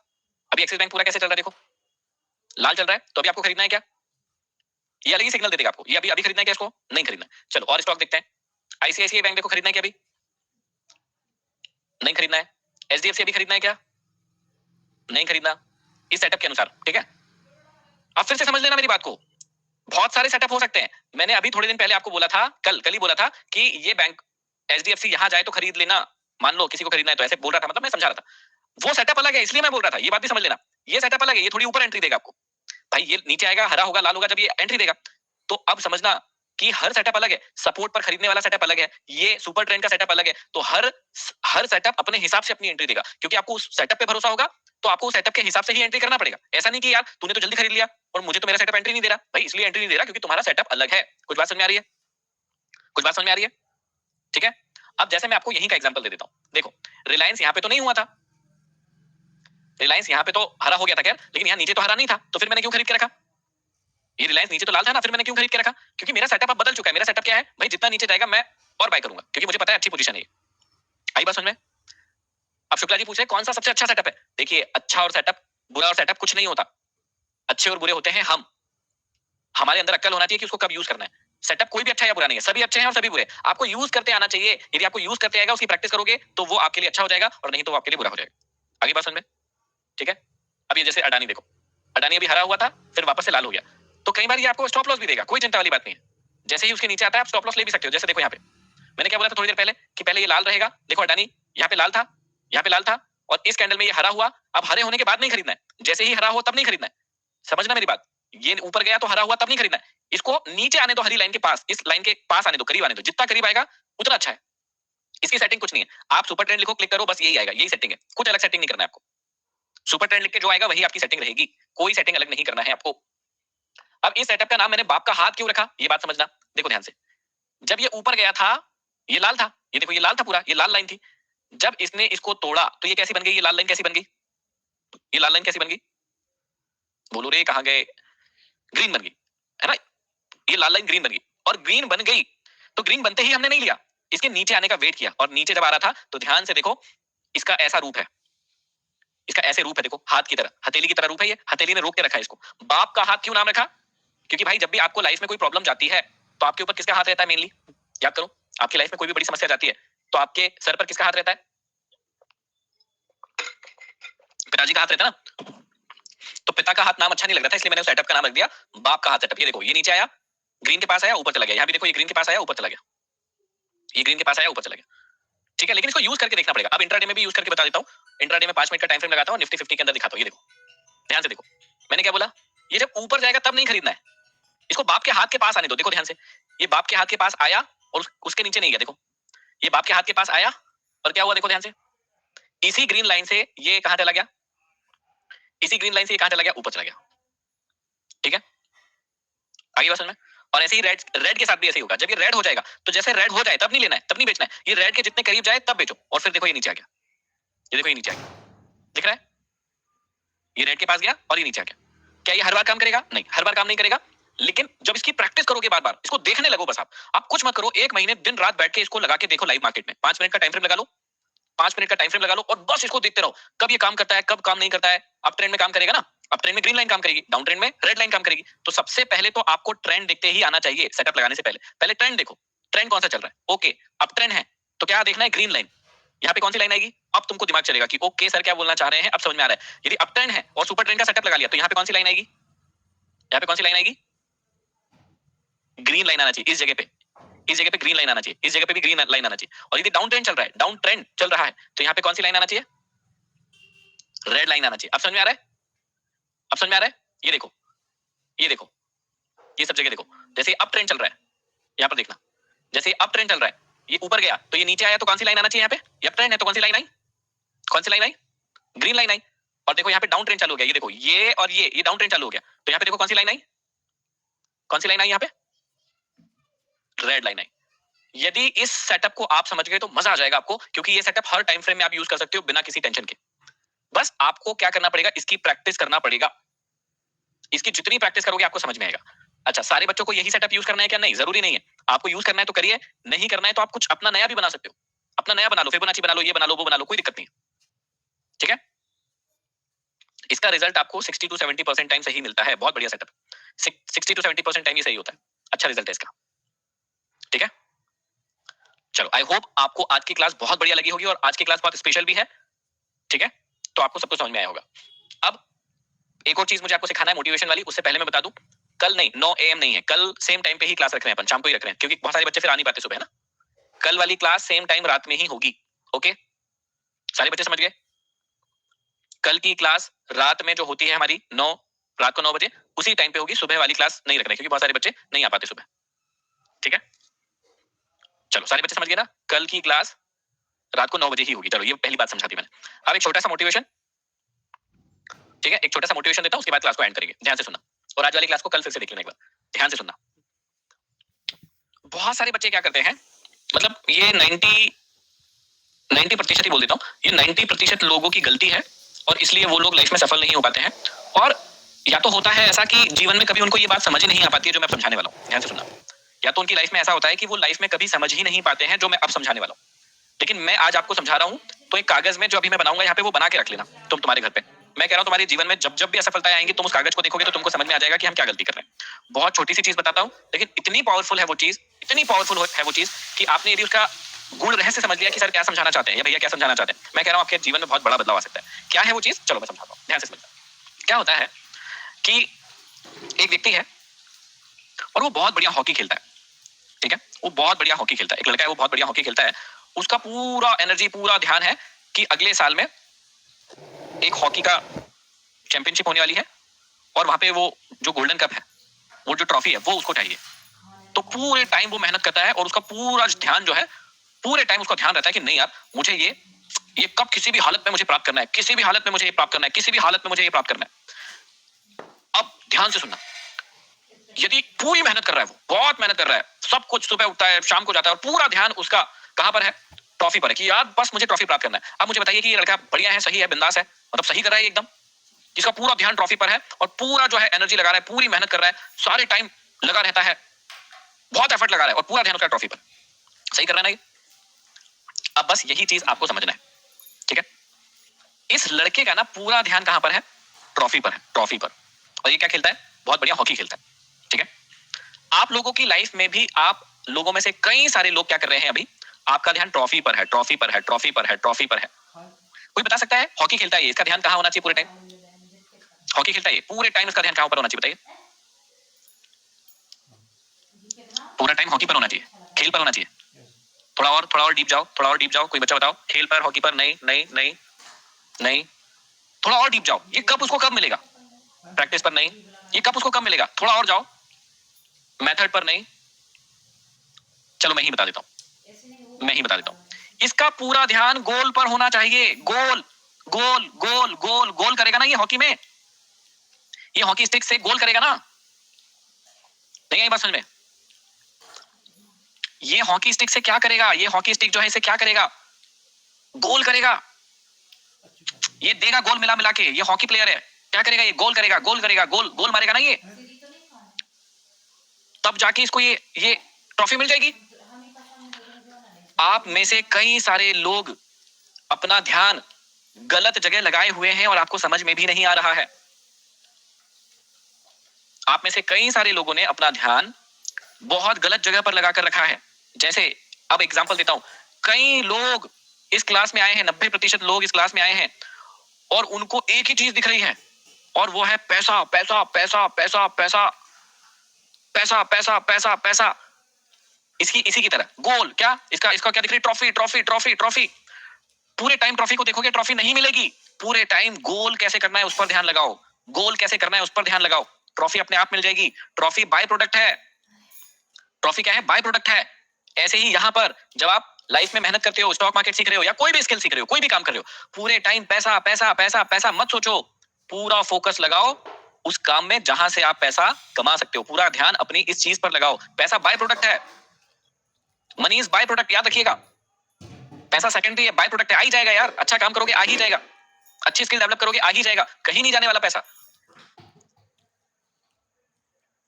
अभी एक्सिस बैंक पूरा कैसे चल रहा है? देखो लाल चल रहा है। तो अभी आपको खरीदना है क्या? ये अलग ही सिग्नल दे देगा आपको। ये अभी अभी खरीदना है क्या? इसको नहीं खरीदना। चलो और स्टॉक देखते हैं। आईसीआईसीआई बैंक देखो, खरीदना है क्या? अभी नहीं खरीदना है। एचडीएफसी अभी खरीदना है क्या? नहीं खरीदना, इस सेटअप के अनुसार, ठीक है। अब फिर से समझ लेना मेरी बात को। बहुत सारे सेटअप हो सकते हैं। मैंने अभी थोड़े दिन पहले आपको बोला था, कल ही बोला था कि ये बैंक एचडीएफसी यहां जाए तो खरीद लेना। मान लो किसी को खरीदना है तो ऐसे बोल रहा था, मतलब मैं समझा रहा था। वो सेटअप अलग है, इसलिए मैं बोल रहा था। ये बात भी समझ लेना। ये सेटअप अलग है, ये थोड़ी ऊपर एंट्री देगा आपको। भाई ये नीचे आएगा, हरा होगा, लाल होगा, जब ये एंट्री देगा। तो अब समझना कि हर सेटअप अलग है। सपोर्ट पर खरीदने वाला सेटअप अलग है, ये सुपर ट्रेंड का सेटअप अलग है। तो हर सेटअप अपने हिसाब से अपनी एंट्री देगा, क्योंकि आपको उस सेटअप पे भरोसा होगा। तो आपको उस सेटअप के हिसाब से ही एंट्री करना पड़ेगा। ऐसा नहीं कि यार तूने तो जल्दी खरीद लिया और मुझे तो मेरा सेटअप एंट्री नहीं दे रहा। भाई इसलिए एंट्री नहीं दे रहा क्योंकि तुम्हारा सेटअप अलग है। कुछ बात समझ में आ रही है? कुछ बात समझ में आ रही है? ठीक है। अब जैसे मैं आपको यही का एग्जांपल दे देता हूं। देखो रिलायंस यहाँ पे तो नहीं हुआ था, रिलायंस यहाँ पे तो हरा हो गया था खैर, लेकिन यहाँ नीचे तो हरा नहीं था। तो फिर मैंने क्यों खरीद के रखा? ये रिलायंस नीचे तो लाल था ना, फिर मैंने क्यों खरीद के रखा? क्योंकि मेरा सेटअप अब बदल चुका है। मेरा सेटअप क्या है भाई? जितना नीचे जाएगा मैं और बाय करूंगा, क्योंकि मुझे पता है अच्छी पोजीशन है। आई बात समझ में? अब शुक्ला जी पूछ रहे कौन सा सबसे अच्छा सेटअप है? देखिए अच्छा और सेटअप, बुरा और सेटअप कुछ नहीं होता। अच्छे और बुरे होते हैं हम। हमारे अंदर अक्ल होना चाहिए कि उसको कब यूज करना है। सेटअप कोई भी अच्छा या बुरा नहीं है, सभी अच्छे हैं और सभी बुरे। आपको यूज करते आना चाहिए। यदि आपको यूज करते आएगा, उसकी प्रैक्टिस करोगे तो वो आपके लिए अच्छा हो जाएगा, और नहीं तो वो आपके लिए बुरा हो जाएगा। आगे बात समझ में? ठीक है। अब ये जैसे अडानी देखो, अडानी अभी हरा हुआ था, फिर वापस से लाल हो गया। तो कई बार ये आपको स्टॉप लॉस भी देगा, कोई चिंता वाली बात नहीं है। जैसे ही उसके नीचे आता है आप स्टॉप लॉस ले भी सकते हो। जैसे देखो यहाँ पे मैंने क्या बोला था थोड़ी देर पहले कि पहले ये लाल रहेगा। देखो अडानी यहाँ पे लाल था, यहाँ पे लाल था, और इस कैंडल में ये हरा हुआ। अब हरे होने के बाद नहीं खरीदना है, जैसे ही हरा हो तब नहीं खरीदना है। समझना मेरी बात। ये ऊपर गया तो हरा हुआ तब नहीं खरीदना है। इसको नीचे आने दो, हरी लाइन के पास, इस लाइन के पास आने दो, करीब आने दो। जितना करीब आएगा उतना अच्छा है। इसकी सेटिंग कुछ नहीं है। आप सुपर ट्रेंड लिखो, क्लिक करो, बस यही आएगा, यही सेटिंग है। कुछ अलग सेटिंग नहीं करना है आपको। सुपर ट्रेंड लिख के जो आएगा वही आपकी सेटिंग रहेगी, कोई सेटिंग अलग नहीं करना है आपको। अब इस सेटअप का नाम मैंने बाप का हाथ क्यों रखा, ये बात समझना। देखो ध्यान से, जब ये ऊपर गया था ये लाल था, ये देखो ये लाल था पूरा, ये लाल लाइन थी। जब इसने इसको तोड़ा तो ये कैसी बन गई, ये लाल लाइन कैसी बन गई, ये लाल लाइन कैसी बन गई, बोलो रे कहां गए, ग्रीन बन गई, है ना। ये लाल लाइन ग्रीन बन गई, और ग्रीन बन गई तो ग्रीन बनते ही हमने नहीं लिया, इसके नीचे आने का वेट किया, और नीचे जब आ रहा था तो ध्यान से देखो इसका ऐसा रूप है, इसका ऐसे रूप है, देखो हाथ की तरह, हथेली की तरह रूप है, ये हथेली ने रोक के रखा है इसको। बाप का हाथ क्यों नाम रखा, क्योंकि भाई जब भी आपको लाइफ में कोई प्रॉब्लम जाती है तो आपके ऊपर किसका हाथ रहता है मेनली, याद करो, आपकी लाइफ में कोई भी बड़ी समस्या जाती है तो आपके सर पर किसका हाथ रहता है, पिताजी का हाथ रहता है ना। तो पिता का हाथ नाम अच्छा नहीं लग रहा था, इसलिए मैंने सेटअप का नाम रख दिया बाप का हाथ सेटअप। ये देखो ये नीचे आया, ग्रीन के पास आया, ऊपर चला गया, यहाँ भी देखो ये ग्रीन के पास आया, ऊपर चला गया, ये ग्रीन के पास आया, ऊपर चला गया, ठीक है। लेकिन इसको यूज करके देखना पड़ेगा। अब इंट्राडे में भी यूज करके बता देता हूँ, इंट्राडे में 5 मिनट का टाइम फ्रेम लगाता हूँ, निफ्टी 50 के अंदर दिखाता हूँ। ये देखो ध्यान से देखो, मैंने क्या बोला, ये जब ऊपर जाएगा तब नहीं खरीदना है, इसको बाप के हाथ के पास आने दो। देखो ध्यान से, ये बाप के हाथ के पास आया और उसके नीचे नहीं गया, देखो ये बाप के हाथ के पास आया और क्या हुआ, देखो ध्यान से, इसी ग्रीन लाइन से ये कहां चला गया, इसी ग्रीन लाइन से ये कहां चला गया, ऊपर चला गया, ठीक है। आगे बात समझ में। और ऐसे ही रेड, रेड के साथ भी ऐसे ही होगा, जब ये रेड हो जाएगा तो जैसे रेड हो जाए तब नहीं लेना है, तब नहीं बेचना है, ये रेड के जितने करीब जाए तब बेचो, और फिर देखो ये नीचे आ गया, ये देखो ये नीचे आ गया, दिख रहा है, ये रेड के पास गया और ये नीचे आ गया। क्या ये हर बार काम करेगा, नहीं, हर बार काम नहीं करेगा, लेकिन जब इसकी प्रैक्टिस करोगे बार बार, इसको देखने लगो बस, आप कुछ मत करो, 1 महीने दिन रात बैठ के इसको लगा के देखो लाइव मार्केट में, 5 मिनट का टाइम फ्रेम लगा लो, 5 मिनट का टाइम फ्रेम लगा लो, और बस इसको देखते रहो, कब ये काम करता है, कब काम नहीं करता है। अप ट्रेंड में काम करेगा ना, अप ट्रेंड में ग्रीन लाइन काम करेगी, डाउन ट्रेंड में रेड लाइन काम करेगी। तो सबसे पहले तो आपको ट्रेंड देखते ही आना चाहिए, सेटअप लगाने से पहले पहले ट्रेंड देखो, ट्रेंड कौन सा चल रहा है, ओके अप ट्रेंड है तो क्या देखना है, ग्रीन लाइन, यहाँ पे कौन सी लाइन आएगी, अब तुमको दिमाग चलेगा कि ओके सर क्या बोलना चाह रहे हैं, अब समझ में आ रहा है। यदि अप ट्रेंड है और सुपर ट्रेंड का सेटअप लगा लिया तो यहाँ पे कौन सी लाइन आएगी, यहाँ पे कौन सी लाइन आएगी, ग्रीन लाइन आना चाहिए, इस जगह पे, इस जगह पे ग्रीन लाइन आना चाहिए, इस जगह पे भी ग्रीन लाइन आना चाहिए। और यदि डाउन ट्रेंड चल रहा है, डाउन ट्रेंड चल रहा है तो यहाँ पे कौन सी लाइन आना चाहिए, रेड लाइन आना चाहिए। अब समझ में आ रहा है, अब समझ में आ रहा है, ये देखो, ये देखो, ये सब जगह देखो, जैसे अप ट्रेंड चल रहा है, यहाँ पर देखना, जैसे अप ट्रेंड चल रहा है, ये ऊपर गया तो ये नीचे आया तो कौन सी लाइन आना चाहिए, यहाँ पे अप ट्रेंड है तो कौन सी लाइन आई, कौन सी लाइन आई, ग्रीन लाइन आई। और देखो यहाँ पे डाउन ट्रेंड चालू हो गया, ये देखो ये और ये डाउन ट्रेंड चालू हो गया, तो यहाँ पे देखो कौन सी लाइन आई, कौन सी लाइन आई, यहाँ पे रेड लाइन आई। यदि इस सेटअप को आप समझ गए तो मजा आ जाएगा आपको, क्योंकि ये सेटअप हर टाइम फ्रेम में आप यूज कर सकते हो बिना किसी टेंशन के। बस आपको क्या करना पड़ेगा, इसकी प्रैक्टिस करना पड़ेगा, इसकी जितनी प्रैक्टिस करोगे आपको समझ में आएगा। अच्छा, सारे बच्चों को यही सेटअप यूज करना है क्या, नहीं जरूरी नहीं है, आपको यूज करना है तो करिए, नहीं करना है तो आप कुछ अपना नया भी बना सकते हो, अपना नया बना लो, फिबोनाची बना लो, ये बना लो, वो बना लो, कोई दिक्कत नहीं है, ठीक है। इसका रिजल्ट आपको 60 to 70% टाइम सही मिलता है, बहुत बढ़िया सेटअप, 60 to 70% टाइम ये सही होता है, अच्छा रिजल्ट है इसका, ठीक है। चलो आई होप आपको आज की क्लास बहुत बढ़िया लगी होगी, और आज की क्लास बहुत स्पेशल भी है, ठीक है, तो आपको सब कुछ समझ में आया होगा। अब एक और चीज मुझे आपको सिखाना है मोटिवेशन वाली, उससे पहले मैं बता दूं, कल नहीं 9 AM नहीं है, कल सेम टाइम पे ही क्लास रख रहे हैं अपन, शाम को ही रख रहे हैं, क्योंकि बहुत सारे बच्चे फिर आ नहीं पाते सुबह, है ना। कल वाली क्लास सेम टाइम रात में ही होगी, ओके, सारे बच्चे समझ गए। कल की क्लास रात में जो होती है हमारी, रात को 9 बजे उसी टाइम पे होगी, सुबह वाली क्लास नहीं रख रहे क्योंकि बहुत सारे बच्चे नहीं आ पाते सुबह, ठीक है। चलो सारे बच्चे समझ गए ना, कल की क्लास रात को 9 बजे ही होगी। चलो ये पहली बात समझा दी मैंने। अब एक छोटा सा मोटिवेशन, ठीक है, एक छोटा सा मोटिवेशन देता हूं, उसके बाद क्लास को एंड करेंगे, ध्यान से सुनना, और आज वाली क्लास को कल फिर से देख लेना एक बार, ध्यान से सुनना। बहुत सारे बच्चे क्या करते हैं, मतलब ये 90% ही बोल देता हूँ, ये 90% लोगों की गलती है, और इसलिए वो लोग लाइफ में सफल नहीं हो पाते हैं। और या तो होता है ऐसा कि जीवन में कभी उनको ये बात समझ ही नहीं आ पाती है जो मैं समझाने वाला हूँ, ध्यान से सुनना। या तो उनकी लाइफ में ऐसा होता है कि वो लाइफ में कभी समझ ही नहीं पाते हैं जो मैं अब समझाने वाला हूँ। लेकिन मैं आज आपको समझा रहा हूँ, तो एक कागज में जो अभी मैं बनाऊंगा यहाँ पे वो बना के रख लेना तुम तुम्हारे घर पे। मैं कह रहा हूँ तुम्हारे जीवन में जब जब भी असफलताएं आएंगी, तुम उस कागज को देखोगे तो तुमको समझ में आ जाएगा कि हम क्या गलती कर रहे हैं। बहुत छोटी सी चीज बताता हूँ, लेकिन इतनी पावरफुल है वो चीज, इतनी पावरफुल है वो चीज कि आपने यदि उसका गुण रहस्य समझ लिया कि सर क्या समझाना चाहते हैं या भैया क्या समझाना चाहते हैं, मैं कह रहा हूँ आपके जीवन में बहुत बड़ा बदलाव आ सकता है। क्या है वो चीज, चलो मैं समझाता हूँ, ध्यान से समझना। क्या होता है कि एक व्यक्ति है और वो बहुत बढ़िया हॉकी खेलता है, ठीक है, वो बहुत बढ़िया हॉकी खेलता है, एक लड़का है वो बहुत बढ़िया हॉकी खेलता है। उसका पूरा एनर्जी, पूरा ध्यान है कि अगले साल में एक हॉकी का चैंपियनशिप होने वाली है, और वहां पे वो जो गोल्डन कप है, वो जो ट्रॉफी है वो उसको चाहिए। तो पूरे टाइम वो मेहनत करता है, और उसका पूरा ध्यान जो है, पूरे टाइम उसका ध्यान रहता है कि नहीं यार मुझे ये ये कब किसी भी हालत में मुझे प्राप्त करना है, किसी भी हालत में मुझे ये प्राप्त करना है, किसी भी हालत में मुझे ये प्राप्त करना है। अब ध्यान से सुनना, यदि पूरी मेहनत कर रहा है, वो बहुत मेहनत कर रहा है, सब कुछ, सुबह उठता है, शाम को जाता है, और पूरा ध्यान उसका कहां पर है? ट्रॉफी पर है, कि यार बस मुझे ट्रॉफी प्राप्त करना है। अब मुझे बताइए कि ये लड़का बढ़िया है, सही है, बिंदास है, मतलब सही कर रहा है एकदम, जिसका पूरा ध्यान ट्रॉफी पर है और पूरा जो है एनर्जी लगा रहा है, पूरी मेहनत कर रहा है, सारे टाइम लगा रहता है, बहुत एफर्ट लगा रहा है और पूरा ध्यान उसका ट्रॉफी पर, सही कर रहा है ना ये? अब बस यही चीज आपको समझना है, ठीक है? इस लड़के का ना पूरा ध्यान कहां पर है? ट्रॉफी पर है, ट्रॉफी पर। और ये क्या खेलता है? बहुत बढ़िया हॉकी खेलता है, ठीक है? आप लोगों की लाइफ में भी, आप लोगों में से कई सारे लोग क्या कर रहे हैं अभी? आपका ध्यान ट्रॉफी पर है, ट्रॉफी पर है, ट्रॉफी पर है, ट्रॉफी पर है। कोई बता सकता है हॉकी खेलता है, इसका ध्यान कहां होना चाहिए पूरे टाइम? हॉकी खेलता है, पूरे टाइम इसका ध्यान कहां पर होना चाहिए बताइए? पूरा टाइम हॉकी पर होना चाहिए, खेल पर होना चाहिए। थोड़ा और डीप जाओ, थोड़ा और डीप जाओ, कोई बच्चा बताओ, खेल पर, हॉकी पर? नहीं नहीं नहीं नहीं, थोड़ा और डीप जाओ, ये कब उसको कब मिलेगा? प्रैक्टिस पर नहीं, ये कब उसको कब मिलेगा? थोड़ा और जाओ, मेथड पर नहीं, चलो मैं ही बता देता हूं, मैं ही बता देता हूं। इसका पूरा ध्यान गोल पर होना चाहिए, गोल गोल गोल गोल गोल करेगा ना ये हॉकी में, ये हॉकी स्टिक से गोल करेगा ना? नहीं आई बात समझ में? ये हॉकी स्टिक से क्या करेगा? ये हॉकी स्टिक जो है इसे क्या करेगा? गोल करेगा, ये देगा गोल मिला मिला के। ये हॉकी प्लेयर है, क्या करेगा? ये गोल करेगा, गोल करेगा, गोल गोल मारेगा ना ये, तब जाके इसको ये ट्रॉफी मिल जाएगी। आप में से कई सारे लोग अपना ध्यान गलत जगह लगाए हुए हैं और आपको समझ में भी नहीं आ रहा है। आप में से कई सारे लोगों ने अपना ध्यान बहुत गलत जगह पर लगाकर रखा है। जैसे अब एग्जांपल देता हूं, कई लोग इस क्लास में आए हैं, 90% लोग इस क्लास में आए हैं और उनको एक ही चीज दिख रही है, और वो है पैसा पैसा पैसा पैसा पैसा पैसा पैसा पैसा पैसा। इसकी इसी की तरह गोल, क्या इसका इसका क्या दिख रही? Trophy trophy trophy trophy. पूरे टाइम ट्रॉफी को देखोगे, ट्रॉफी नहीं मिलेगी। पूरे टाइम गोल कैसे करना है उस पर ध्यान लगाओ, गोल कैसे करना है उस पर ध्यान लगाओ, ट्रॉफी अपने आप मिल जाएगी। ट्रॉफी बाय प्रोडक्ट है, ट्रॉफी क्या है? बाय प्रोडक्ट है। ऐसे ही यहां पर जब आप लाइफ में मेहनत करते हो, स्टॉक मार्केट सीख रहे हो या कोई भी स्किल सीख रहे हो, कोई भी काम कर रहे हो, पूरे टाइम पैसा पैसा पैसा पैसा मत सोचो, पूरा फोकस लगाओ उस काम में जहां से आप पैसा कमा सकते हो। पूरा ध्यान अपनी इस चीज पर लगाओ। पैसा बाय प्रोडक्ट है, मनी इज बाय प्रोडक्ट, याद रखिएगा। पैसा सेकेंडरी है, बाय प्रोडक्ट है, आ ही जाएगा यार। अच्छा काम करोगे आ ही जाएगा, अच्छी स्किल डेवलप करोगे आ ही जाएगा, कहीं नहीं जाने वाला पैसा।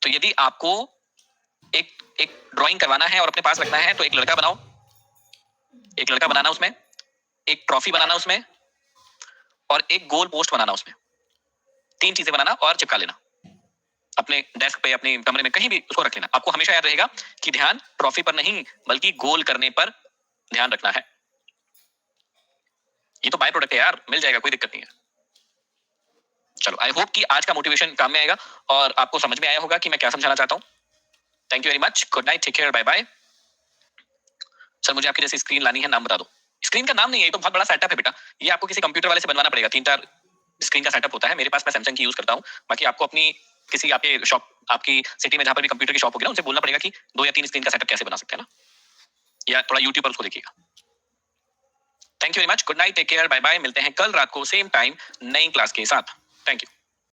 तो यदि आपको एक एक ड्राइंग करवाना है और अपने पास रखना है, तो एक लड़का बनाओ, एक लड़का बनाना, उसमें एक ट्रॉफी बनाना, उसमें और एक गोल पोस्ट बनाना, उसमें 3 चीजें बनाना और चिपका लेना अपने डेस्क पे, अपने कमरे में, कहीं भी उसको रख लेना। आपको हमेशा याद रहेगा कि ध्यान ट्रॉफी पर नहीं बल्कि गोल करने पर ध्यान रखना है। ये तो बाय प्रोडक्ट है यार, मिल जाएगा, कोई दिक्कत नहीं है। चलो, आई होप कि आज का मोटिवेशन काम में आएगा और आपको समझ में आया होगा कि मैं क्या समझाना चाहता हूं। Thank you very much, good night, take care, bye bye. Sir मुझे आपकी जैसी स्क्रीन लानी है, नाम बता दो। स्क्रीन का नाम नहीं है, ये तो बहुत बड़ा सेटअप है बेटा, ये आपको किसी कंप्यूटर वाले से बनवाना पड़ेगा। 3-4 स्क्रीन का सेटअप होता है, मेरे पास मैं सैमसंग की यूज करता हूँ। बाकी आपको अपनी किसी आपके शॉप, आपकी सिटी में जहां पर भी कंप्यूटर की शॉप होगी ना, उनसे बोलना पड़ेगा कि 2 या 3 स्क्रीन का सेटअप कैसे बना सकते हैं ना, या थोड़ा यूट्यूब पर उसको देखिएगा। Thank you very much, good night, take care, bye bye. मिलते हैं कल रात को सेम टाइम नई क्लास के साथ। Thank you.